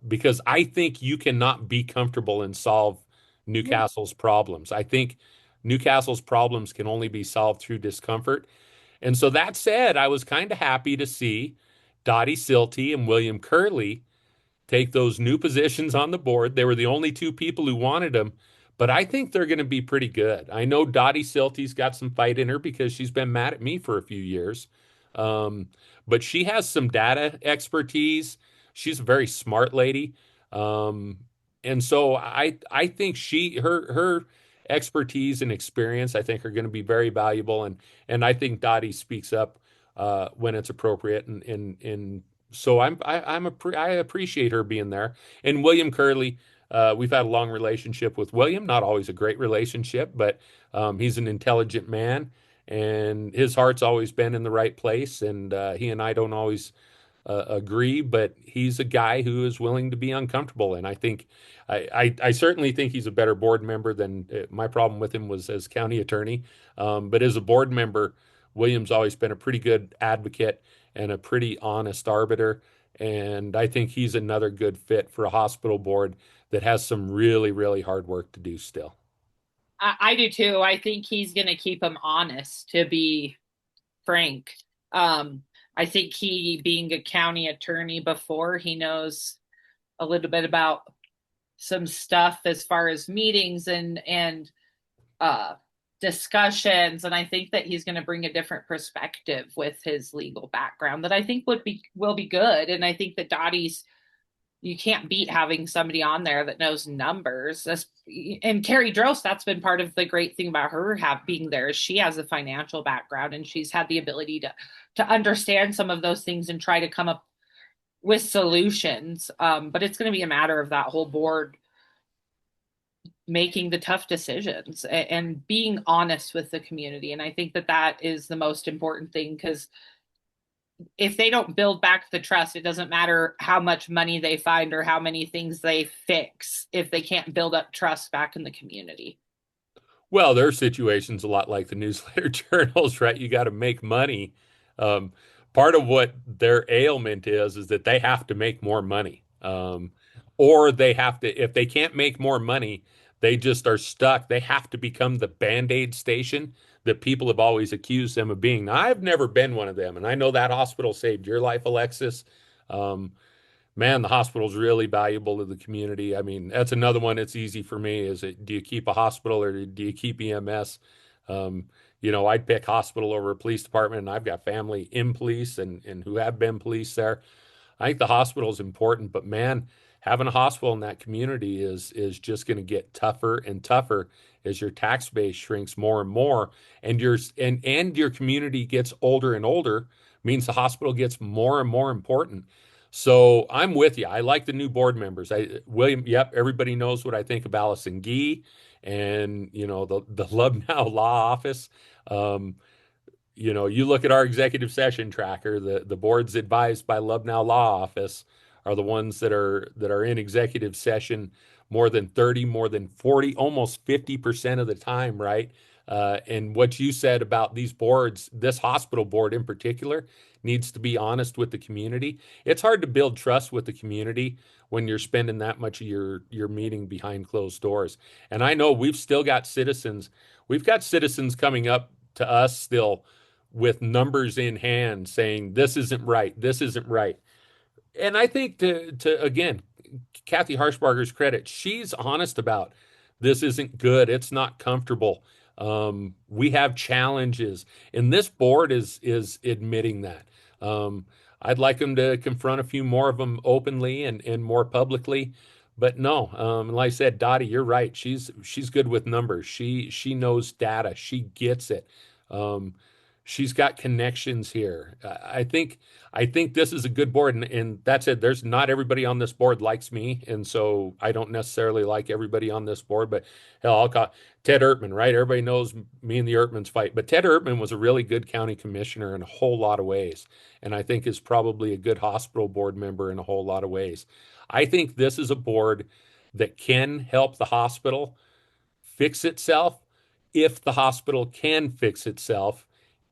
Because I think you cannot be comfortable and solve Newcastle's problems. I think Newcastle's problems can only be solved through discomfort. And so that said, I was kind of happy to see Dottie Silty and William Curley take those new positions on the board. They were the only two people who wanted them, but I think they're going to be pretty good. I know Dottie Silty's got some fight in her because she's been mad at me for a few years. Um, but she has some data expertise. She's a very smart lady. Um, and so I think her expertise and experience I think are going to be very valuable, and I think Dottie speaks up when it's appropriate, and so I appreciate her being there. And William Curley, we've had a long relationship with William, not always a great relationship, but he's an intelligent man, and his heart's always been in the right place. And he and I don't always agree, but he's a guy who is willing to be uncomfortable. And I think I certainly think he's a better board member than my problem with him was as county attorney. But as a board member, William's always been a pretty good advocate and a pretty honest arbiter. And I think he's another good fit for a hospital board that has some really, really hard work to do still. I do too. I think he's going to keep him honest, to be frank. Um, I think he, being a county attorney before, he knows a little bit about some stuff as far as meetings and uh, discussions, and I think that he's going to bring a different perspective with his legal background that I think will be good. And I think that Dottie's, you can't beat having somebody on there that knows numbers. And Carrie Drost, that's been part of the great thing about her being there, is she has a financial background and she's had the ability to understand some of those things and try to come up with solutions. But it's going to be a matter of that whole board making the tough decisions and being honest with the community. And I think that that is the most important thing, because if they don't build back the trust, it doesn't matter how much money they find or how many things they fix if they can't build up trust back in the community. Well, their situation's a lot like the newsletter journals, right? You got to make money. Um, Part of what their ailment is that they have to make more money. Or they have to, if they can't make more money, they just are stuck. They have to become the Band-Aid station that people have always accused them of being. Now, I've never been one of them, and I know that hospital saved your life, Alexis. Um, Man, the hospital's really valuable to the community. I mean, that's another one that's easy for me. Is it, do you keep a hospital or do you keep EMS? Um, I'd pick hospital over a police department, and I've got family in police and who have been police there. I think the hospital is important, but man, having a hospital in that community is just going to get tougher and tougher as your tax base shrinks more and more, and your community gets older and older, means the hospital gets more and more important. So I'm with you. I like the new board members. William, yep, everybody knows what I think of Allison Gee and the Love Now Law Office. Um, you look at our executive session tracker, the boards advised by Love Now Law Office are the ones that are in executive session more than 30, more than 40, almost 50% of the time, right? And what you said about these boards, this hospital board in particular, needs to be honest with the community. It's hard to build trust with the community when you're spending that much of your meeting behind closed doors. And I know we've got citizens coming up to us still with numbers in hand saying this isn't right, this isn't right. And I think to again, Kathy Harshbarger's credit, she's honest about this isn't good. It's not comfortable. We have challenges, and this board is admitting that. Um, I'd like them to confront a few more of them openly and more publicly. But no, like I said, Dottie, you're right. She's good with numbers. She knows data. She gets it. Um, she's got connections here. I think this is a good board, and that's it. There's not everybody on this board likes me, and so I don't necessarily like everybody on this board. But hell, I'll call Ted Ertman, right? Everybody knows me and the Ertmans fight, but Ted Ertman was a really good county commissioner in a whole lot of ways, and I think is probably a good hospital board member in a whole lot of ways. I think this is a board that can help the hospital fix itself if the hospital can fix itself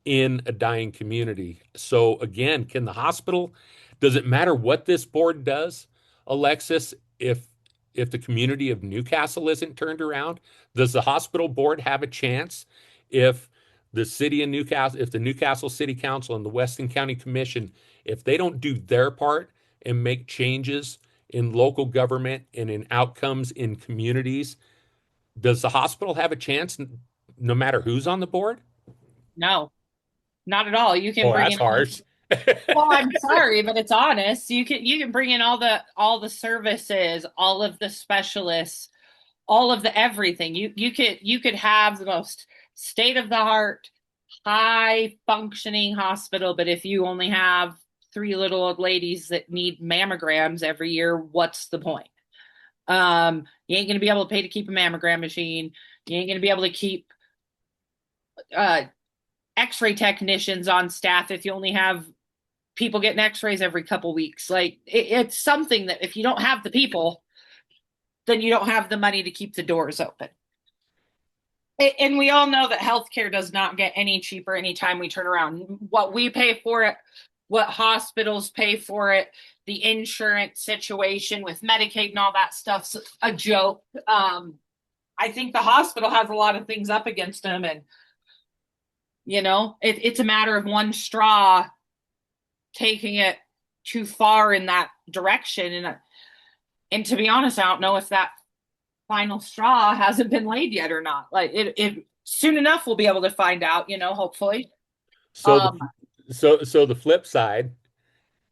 in a dying community. So again, can the hospital, does it matter what this board does, Alexis, if the community of Newcastle isn't turned around? Does the hospital board have a chance if the city of Newcastle, if the Newcastle City Council and the Weston County Commission, if they don't do their part and make changes in local government and in outcomes in communities, does the hospital have a chance no matter who's on the board? No, not at all. You can Oh, bring that's in all, harsh. well, I'm sorry, but it's honest. You can bring in all the services, all of the specialists, all of the everything. You could have the most state of the art, high functioning hospital, but if you only have three little old ladies that need mammograms every year, what's the point? You ain't gonna be able to pay to keep a mammogram machine. You ain't gonna be able to keep uh x-ray technicians on staff if you only have people getting x-rays every couple weeks. Like it's something that if you don't have the people, then you don't have the money to keep the doors open. And we all know that healthcare does not get any cheaper anytime we turn around. What we pay for it, what hospitals pay for it, the insurance situation with Medicaid and all that stuff's a joke. I think the hospital has a lot of things up against them, and it's a matter of one straw taking it too far in that direction. And to be honest, I don't know if that final straw hasn't been laid yet or not. Like it soon enough we'll be able to find out, hopefully. So Um so the flip side,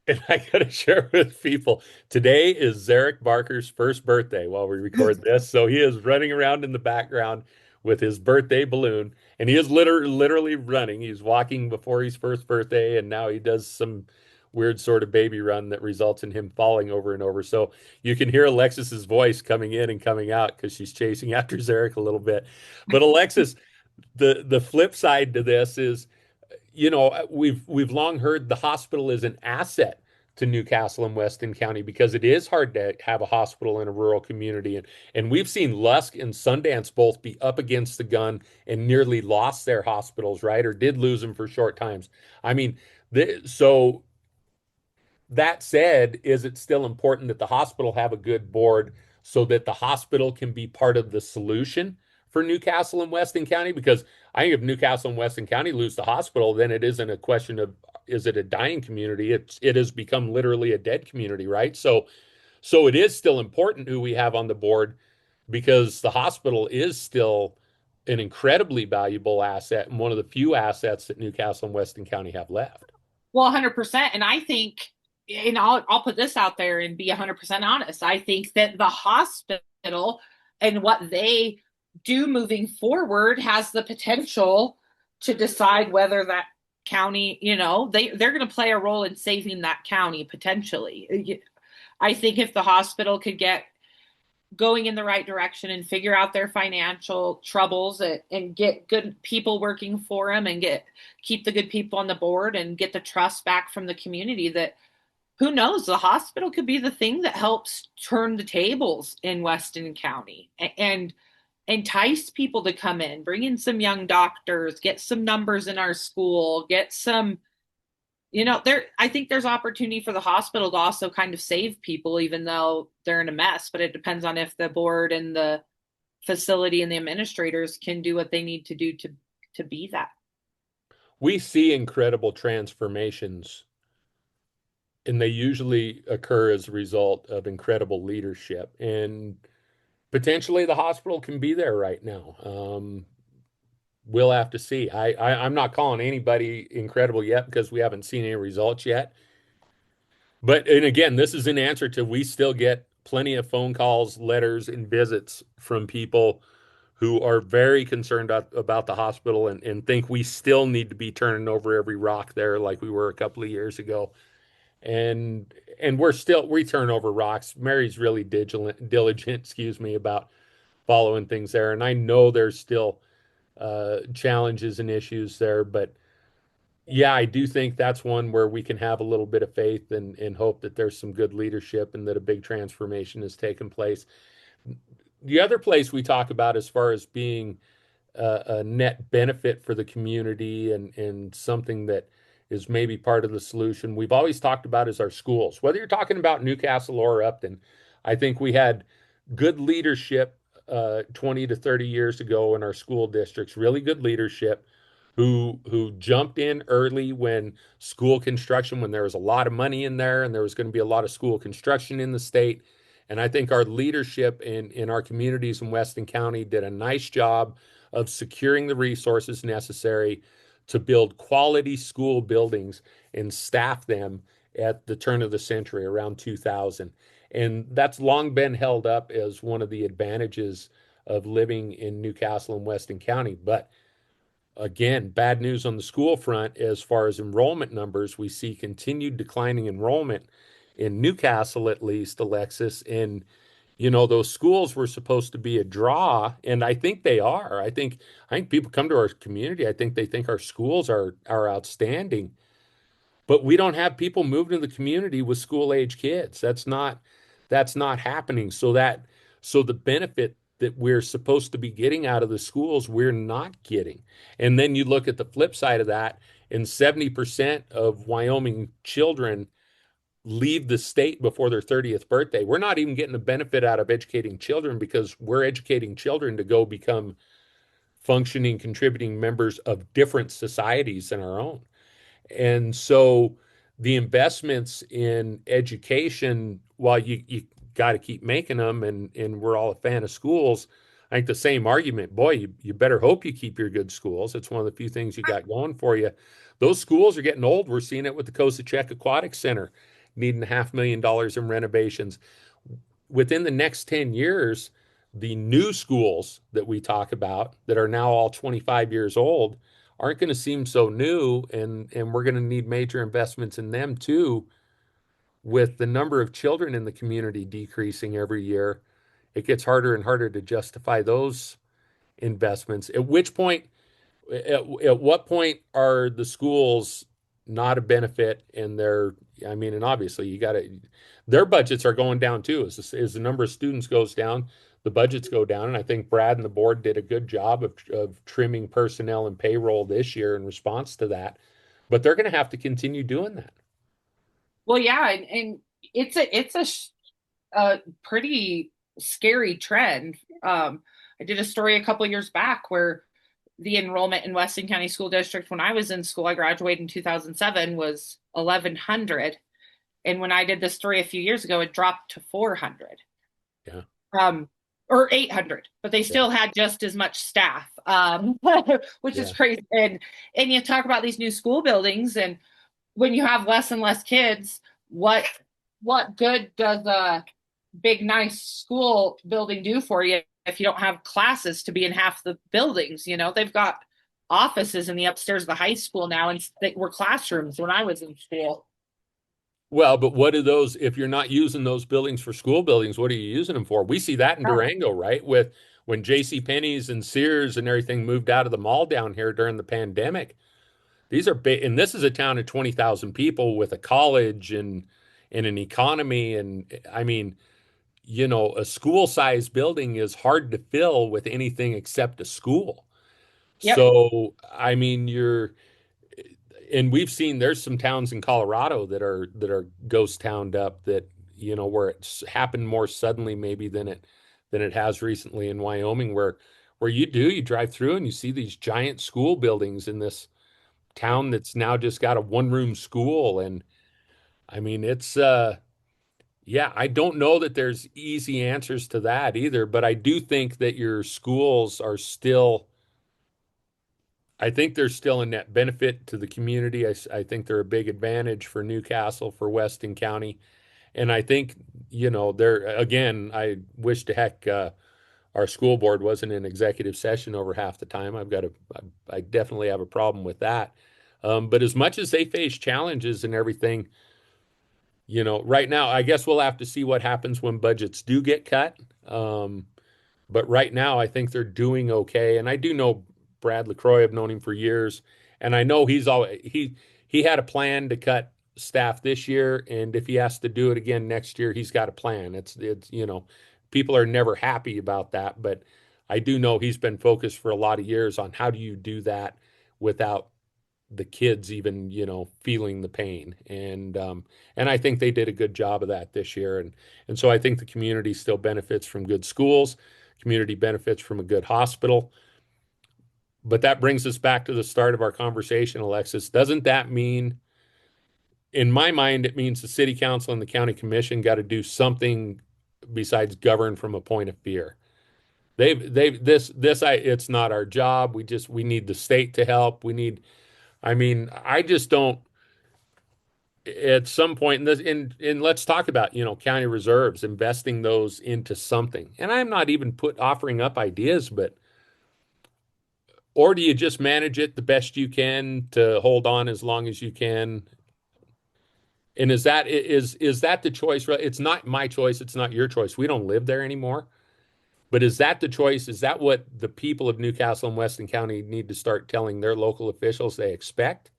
and I gotta share with people, today is Zarek Barker's first birthday while we record this. So he is running around in the background with his birthday balloon, and he is literally running. He's walking before his first birthday, and now he does some weird sort of baby run that results in him falling over and over. So you can hear Alexis's voice coming in and coming out because she's chasing after Zarek a little bit. But Alexis, the flip side to this is, we've long heard the hospital is an asset to Newcastle and Weston County because it is hard to have a hospital in a rural community. And we've seen Lusk and Sundance both be up against the gun and nearly lost their hospitals, right? Or did lose them for short times. I mean, so that said, is it still important that the hospital have a good board so that the hospital can be part of the solution for Newcastle and Weston County? Because I think if Newcastle and Weston County lose the hospital, then it isn't a question of is it a dying community? It has become literally a dead community, right? So it is still important who we have on the board because the hospital is still an incredibly valuable asset and one of the few assets that Newcastle and Weston County have left. Well, 100%. And I think, and I'll put this out there and be 100% honest. I think that the hospital and what they do moving forward has the potential to decide whether that county, they're going to play a role in saving that county potentially. I think if the hospital could get going in the right direction and figure out their financial troubles and get good people working for them and keep the good people on the board and get the trust back from the community, that who knows, the hospital could be the thing that helps turn the tables in Weston County and entice people to come in, bring in some young doctors, get some numbers in our school, get some, there, I think there's opportunity for the hospital to also kind of save people, even though they're in a mess. But it depends on if the board and the facility and the administrators can do what they need to do to be that. We see incredible transformations, and they usually occur as a result of incredible leadership. And potentially the hospital can be there right now. We'll have to see. I'm not calling anybody incredible yet because we haven't seen any results yet. But and again, this is an answer to we still get plenty of phone calls, letters, and visits from people who are very concerned about the hospital and think we still need to be turning over every rock there like we were a couple of years ago. And we turn over rocks. Mary's really diligent, excuse me, about following things there. And I know there's still challenges and issues there, but yeah, I do think that's one where we can have a little bit of faith and hope that there's some good leadership and that a big transformation has taken place. The other place we talk about as far as being a net benefit for the community and something that is maybe part of the solution we've always talked about is our schools. Whether you're talking about Newcastle or Upton, I think we had good leadership 20 to 30 years ago in our school districts, really good leadership who jumped in early when school construction, when there was a lot of money in there and there was going to be a lot of school construction in the state. And I think our leadership in our communities in Weston County did a nice job of securing the resources necessary to build quality school buildings and staff them at the turn of the century around 2000. And that's long been held up as one of the advantages of living in Newcastle and Weston County. But again, bad news on the school front as far as enrollment numbers. We see continued declining enrollment in Newcastle, at least, Alexis. And, those schools were supposed to be a draw, and I think they are. I think people come to our community. I think they think our schools are outstanding, but we don't have people moving to the community with school age kids. That's not happening. So the benefit that we're supposed to be getting out of the schools, we're not getting. And then you look at the flip side of that, and 70% of Wyoming children leave the state before their 30th birthday. We're not even getting the benefit out of educating children because we're educating children to go become functioning, contributing members of different societies than our own. And so the investments in education, while you got to keep making them, and we're all a fan of schools, I think the same argument, boy, you better hope you keep your good schools. It's one of the few things you got going for you. Those schools are getting old. We're seeing it with the Coasachek Aquatic Center needing $500,000 in renovations. Within the next 10 years, the new schools that we talk about that are now all 25 years old aren't going to seem so new, and we're going to need major investments in them too. With the number of children in the community decreasing every year, it gets harder and harder to justify those investments. At what point are the schools not a benefit and they're I mean, and obviously you got to, their budgets are going down too. As the number of students goes down, the budgets go down. And I think Brad and the board did a good job of trimming personnel and payroll this year in response to that. But they're going to have to continue doing that. Well, yeah, and a pretty scary trend. I did a story a couple years back where the enrollment in Weston County School District when I was in school, I graduated in 2007, was 1,100. And when I did this story a few years ago, it dropped to 400. Yeah. Um, or 800, but they Yeah. still had just as much staff, which is Yeah. crazy. And you talk about these new school buildings, and when you have less and less kids, what what good does a big nice school building do for you if you don't have classes to be in half the buildings? You know, they've got offices in the upstairs of the high school now, and they were classrooms when I was in school. Well, but what are those, if you're not using those buildings for school buildings, what are you using them for? We see that in Yeah. Durango, right? With when J.C. Penney's and Sears and everything moved out of the mall down here during the pandemic. These are big, and this is a town of 20,000 people with a college and an economy. And I mean, a school-sized building is hard to fill with anything except a school. Yep. So, I mean, and we've seen there's some towns in Colorado that are ghost towned up that, where it's happened more suddenly maybe than it has recently in Wyoming, where you drive through and you see these giant school buildings in this town that's now just got a one-room school. And I mean, yeah, I don't know that there's easy answers to that either, but I do think that your schools are still, I think they're still a net benefit to the community. I think they're a big advantage for Newcastle, for Weston County. And I think, they're, again, I wish to heck our school board wasn't in executive session over half the time. I definitely have a problem with that. But as much as they face challenges and everything, right now, I guess we'll have to see what happens when budgets do get cut. But right now, I think they're doing okay. And I do know Brad LaCroix. I've known him for years, and I know he had a plan to cut staff this year, and if he has to do it again next year, he's got a plan. It's people are never happy about that, but I do know he's been focused for a lot of years on how do you do that without the kids even feeling the pain. And I think they did a good job of that this year. And so I think the community still benefits from good schools. Community benefits from a good hospital. But that brings us back to the start of our conversation, Alexis. Doesn't that mean, in my mind, it means the city council and the county commission got to do something besides govern from a point of fear? It's not our job. We need the state to help. I mean, I just don't, at some point in this, and let's talk about, county reserves, investing those into something. And I'm not even offering up ideas, but, or do you just manage it the best you can to hold on as long as you can? And is that the choice? It's not my choice. It's not your choice. We don't live there anymore. But is that the choice? Is that what the people of Newcastle and Weston County need to start telling their local officials they expect?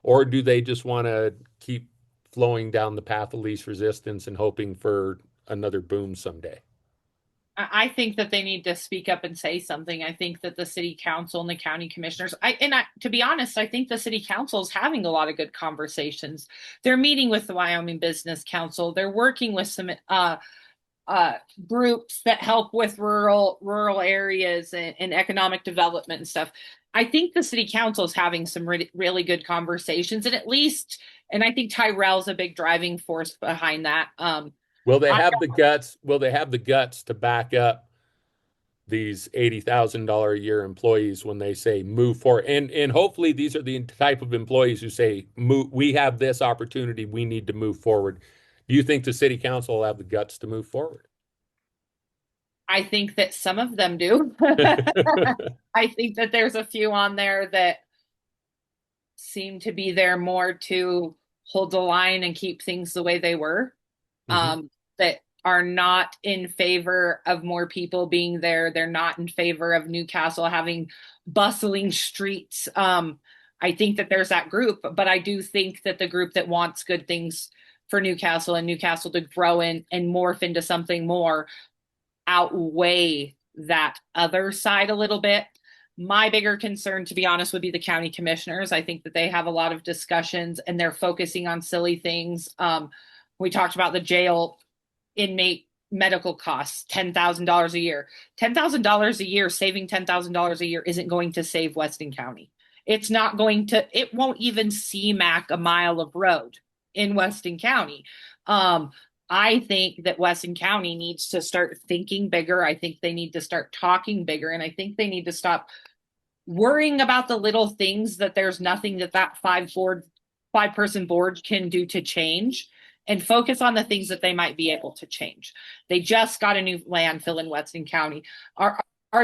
Or do they just want to keep flowing down the path of least resistance and hoping for another boom someday? I think that they need to speak up and say something. I think that the city council and the county commissioners, to be honest, I think the city council is having a lot of good conversations. They're meeting with the Wyoming Business Council. They're working with some groups that help with rural areas and economic development and stuff. I think the city council is having some really good conversations, and I think Tyrell's a big driving force behind that. Will they I have the guts? Will they have the guts to back up these $80,000 a year employees when they say move forward? And hopefully these are the type of employees who say, move, we have this opportunity, we need to move forward. Do you think the city council will have the guts to move forward? I think that some of them do. I think that there's a few on there that seem to be there more to hold the line and keep things the way they were, Mhm. that are not in favor of more people being there. They're not in favor of Newcastle having bustling streets. I think that there's that group, but I do think that the group that wants good things for Newcastle and Newcastle to grow and morph into something more outweigh that other side a little bit. My bigger concern, to be honest, would be the county commissioners. I think that they have a lot of discussions and they're focusing on silly things. We talked about the jail inmate medical costs, $10,000 a year. $10,000 a year, saving $10,000 a year isn't going to save Weston County. It's not going to, it won't even CMAC a mile of road in Weston County. I think that Weston County needs to start thinking bigger. I think they need to start talking bigger. And I think they need to stop worrying about the little things that there's nothing that five-person board can do to change and focus on the things that they might be able to change. They just got a new landfill in Weston County. Are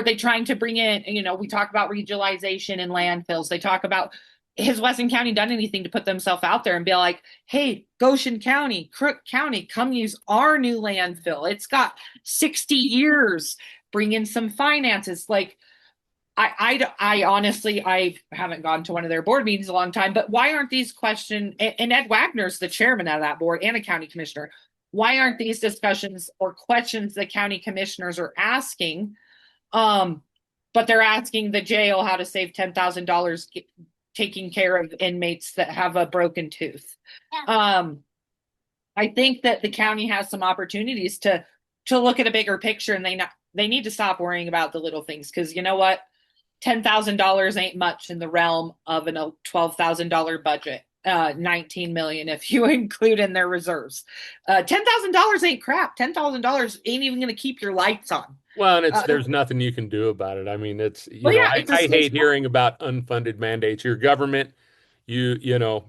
they trying to bring in, we talk about regionalization in landfills. They talk about, has Weston County done anything to put themselves out there and be like, hey, Goshen County, Crook County, come use our new landfill. It's got 60 years. Bring in some finances. Like, I honestly, I haven't gone to one of their board meetings in a long time, but why aren't these questions, and Ed Wagner's the chairman of that board and a county commissioner, why aren't these discussions or questions the county commissioners are asking? But they're asking the jail how to save $10,000 taking care of inmates that have a broken tooth. I think that the county has some opportunities to look at a bigger picture, and they need to stop worrying about the little things, because you know what? $10,000 ain't much in the realm of a $12,000 budget. 19 million if you include in their reserves. $10,000 ain't crap. $10,000 ain't even going to keep your lights on. Well, and there's nothing you can do about it. I mean, Well, yeah, I hate hearing about unfunded mandates. Your government, you know,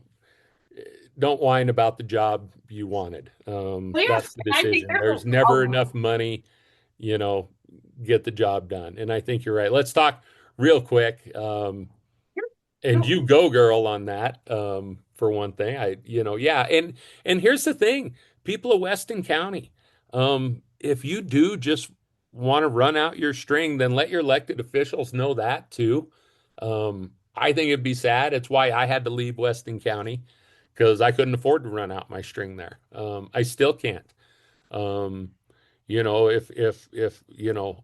don't whine about the job you wanted. well, yeah, That's the I think decision. There's never enough money, you know, get the job done. And I think you're right. Let's talk real quick. And you go, girl, on that. For one thing, yeah. And here's the thing, people of Weston County, if you do just want to run out your string, then let your elected officials know that too. I think it'd be sad. It's why I had to leave Weston County, because I couldn't afford to run out my string there. I still can't. If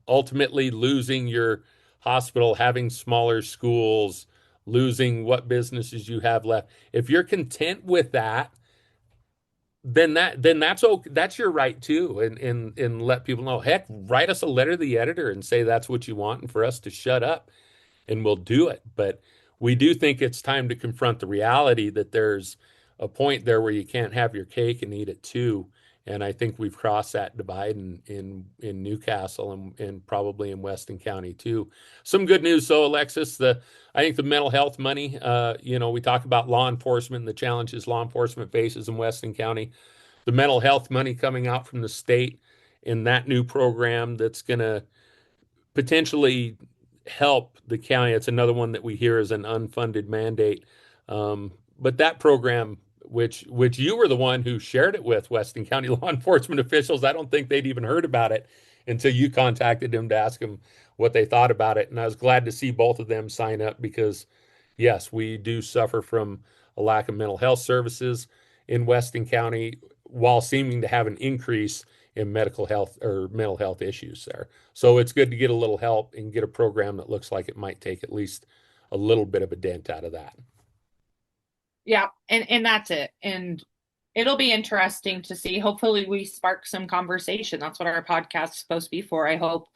ultimately losing your hospital, having smaller schools, losing what businesses you have left, if you're content with that, then that's okay. That's your right too. And let people know, heck, write us a letter to the editor and say that's what you want, and for us to shut up, and we'll do it. But we do think it's time to confront the reality that there's a point there where you can't have your cake and eat it too. And I think we've crossed that divide in Newcastle and probably in Weston County too. Some good news though, Alexis. I think the mental health money. We talk about law enforcement and the challenges law enforcement faces in Weston County. The mental health money coming out from the state in that new program that's going to potentially help the county. It's another one that we hear as an unfunded mandate. But that program, which you were the one who shared it with Weston County law enforcement officials, I don't think they'd even heard about it until you contacted them to ask them what they thought about it. And I was glad to see both of them sign up, because yes, we do suffer from a lack of mental health services in Weston County, while seeming to have an increase in medical health or mental health issues there. So it's good to get a little help and get a program that looks like it might take at least a little bit of a dent out of that. Yeah, and that's it. And it'll be interesting to see. Hopefully we spark some conversation. That's what our podcast is supposed to be for. I hope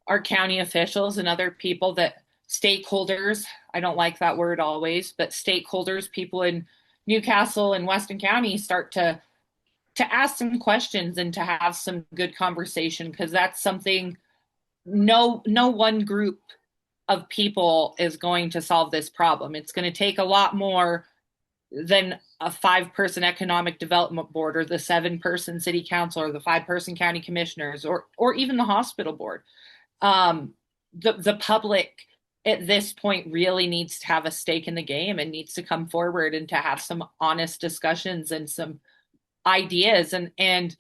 our county officials and other people, that stakeholders, I don't like that word always, but stakeholders, people in Newcastle and Weston County, start to ask some questions and to have some good conversation, because that's something no one group of people is going to solve this problem. It's going to take a lot more than a 5-person economic development board, or the 7-person city council, or the 5-person county commissioners, or even the hospital board. The public at this point really needs to have a stake in the game and needs to come forward and to have some honest discussions and some ideas. And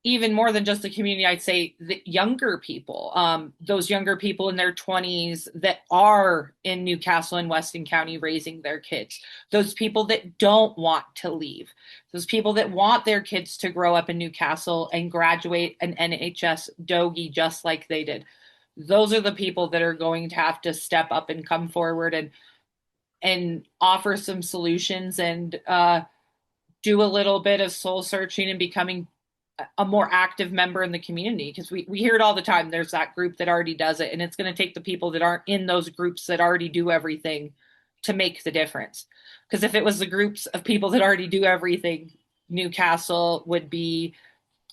even more than just the community, I'd say the younger people, those younger people in their 20s that are in Newcastle and Weston County raising their kids, those people that don't want to leave, those people that want their kids to grow up in Newcastle and graduate an NHS Dogie just like they did. Those are the people that are going to have to step up and come forward and offer some solutions and do a little bit of soul searching and becoming a more active member in the community, because we hear it all the time. There's that group that already does it, and it's going to take the people that aren't in those groups that already do everything to make the difference. Because if it was the groups of people that already do everything, Newcastle would be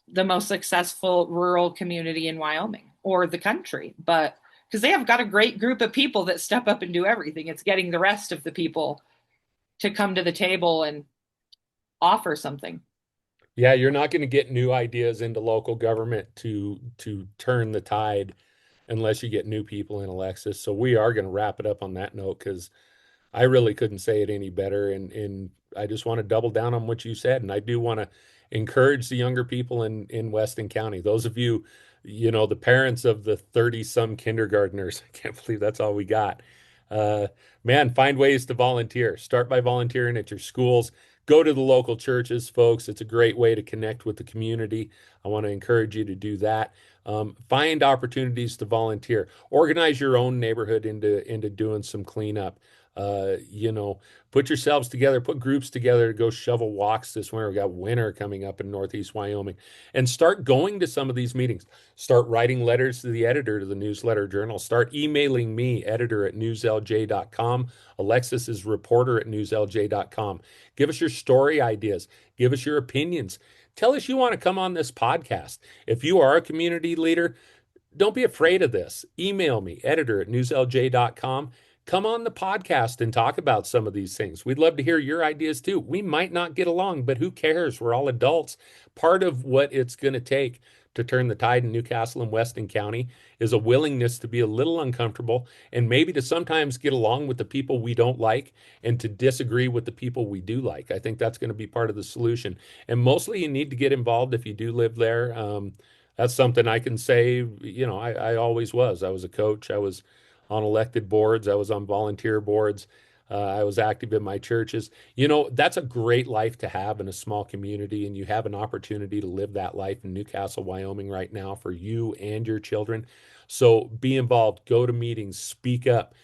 the most successful rural community in Wyoming or the country. But because they have got a great group of people that step up and do everything, it's getting the rest of the people to come to the table and offer something. Yeah, you're not going to get new ideas into local government to turn the tide unless you get new people in, Alexis. So we are going to wrap it up on that note because I really couldn't say it any better. And I just want to double down on what you said. And I do want to encourage the younger people in Weston County. Those of you, the parents of the 30 some kindergartners, I can't believe that's all we got. Uh, Man, find ways to volunteer. Start by volunteering at your schools. Go to the local churches, folks. It's a great way to connect with the community. I want to encourage you to do that. Find opportunities to volunteer. Organize your own neighborhood into doing some cleanup. Uh, you know, Put yourselves together, put groups together to go shovel walks this winter. We got winter coming up in Northeast Wyoming, and start going to some of these meetings. Start writing letters to the editor to the newsletter journal. Start emailing me, editor at newslj.com. Alexis is reporter at newslj.com. Give us your story ideas. Give us your opinions. Tell us you want to come on this podcast. If you are a community leader, don't be afraid of this. Email me, editor at newslj.com. Come on the podcast and talk about some of these things. We'd love to hear your ideas too. We might not get along, but who cares? We're all adults. Part of what it's going to take to turn the tide in Newcastle and Weston County is a willingness to be a little uncomfortable and maybe to sometimes get along with the people we don't like and to disagree with the people we do like. I think that's going to be part of the solution. And mostly you need to get involved if you do live there. That's something I can say, I always was. I was a coach. I was on elected boards. I was on volunteer boards. I was active in my churches. That's a great life to have in a small community, and you have an opportunity to live that life in Newcastle, Wyoming right now for you and your children. So be involved, go to meetings, speak up,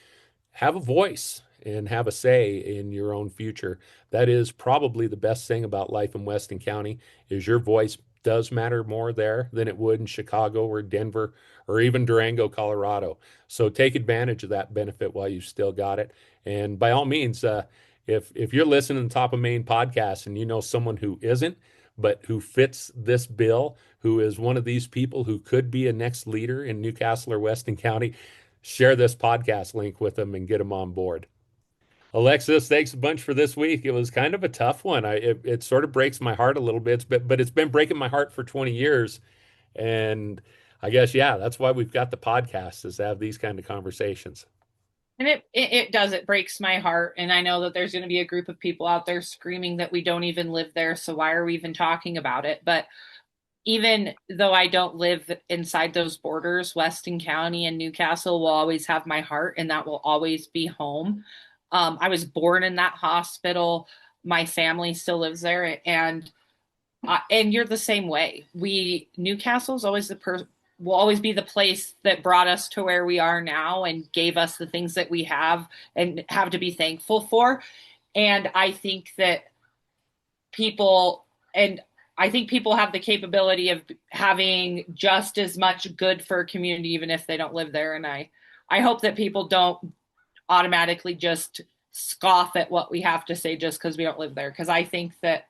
have a voice and have a say in your own future. That is probably the best thing about life in Weston County is your voice does matter more there than it would in Chicago or Denver or even Durango, Colorado. So take advantage of that benefit while you've still got it. And by all means, if you're listening to Top of Maine podcast and you know someone who isn't, but who fits this bill, who is one of these people who could be a next leader in Newcastle or Weston County, share this podcast link with them and get them on board. Alexis, thanks a bunch for this week. It was kind of a tough one. It sort of breaks my heart a little bit, but it's been breaking my heart for 20 years. And I guess, yeah, that's why we've got the podcast is to have these kind of conversations. And it does, it breaks my heart. And I know that there's going to be a group of people out there screaming that we don't even live there. So why are we even talking about it? But even though I don't live inside those borders, Weston County and Newcastle will always have my heart, and that will always be home. I was born in that hospital. My family still lives there, and you're the same way. Newcastle's always will always be the place that brought us to where we are now and gave us the things that we have and have to be thankful for. And people and I think people have the capability of having just as much good for a community, even if they don't live there. And I hope that people don't automatically just scoff at what we have to say just because we don't live there. Because I think that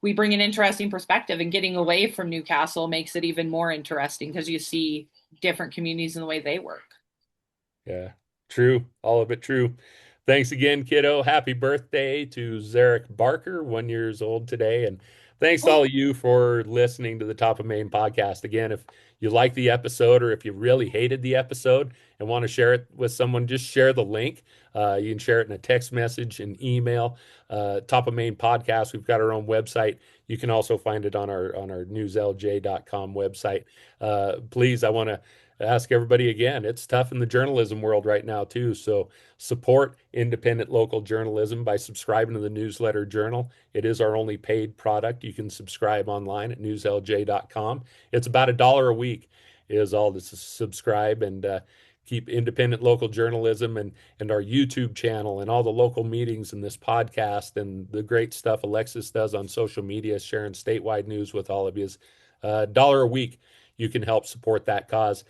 we bring an interesting perspective, and getting away from Newcastle makes it even more interesting because you see different communities and the way they work. Yeah, true. All of it true. Thanks again, kiddo. Happy birthday to Zarek Barker, 1 year old today. And Thanks to all of you for listening to the Top of Maine podcast. Again, if you like the episode or if you really hated the episode and want to share it with someone, just share the link. You can share it in a text message, an email. Top of Maine podcast. We've got our own website. You can also find it on our newslj.com website. Please, I want to ask everybody again. It's tough in the journalism world right now too. So support independent local journalism by subscribing to the Newsletter Journal. It is our only paid product. You can subscribe online at newslj.com. It's about $1 a week is all to subscribe and keep independent local journalism and our YouTube channel and all the local meetings and this podcast and the great stuff Alexis does on social media, sharing statewide news with all of you. Is $1 a week. You can help support that cause.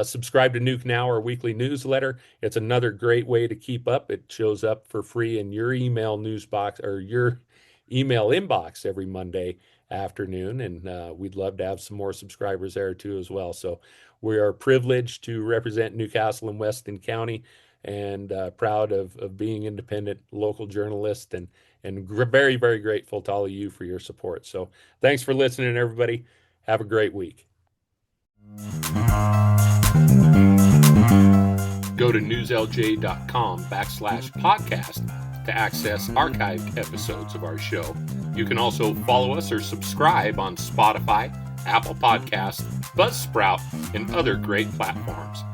Subscribe to Nuke Now, our weekly newsletter. It's another great way to keep up. It shows up for free in your email news box or your email inbox every Monday afternoon. And we'd love to have some more subscribers there too as well. So we are privileged to represent Newcastle and Weston County and proud of being independent local journalist and very, very grateful to all of you for your support. So thanks for listening, everybody. Have a great week. Go to newslj.com/podcast to access archived episodes of our show. You can also follow us or subscribe on Spotify, Apple Podcasts, Buzzsprout, and other great platforms.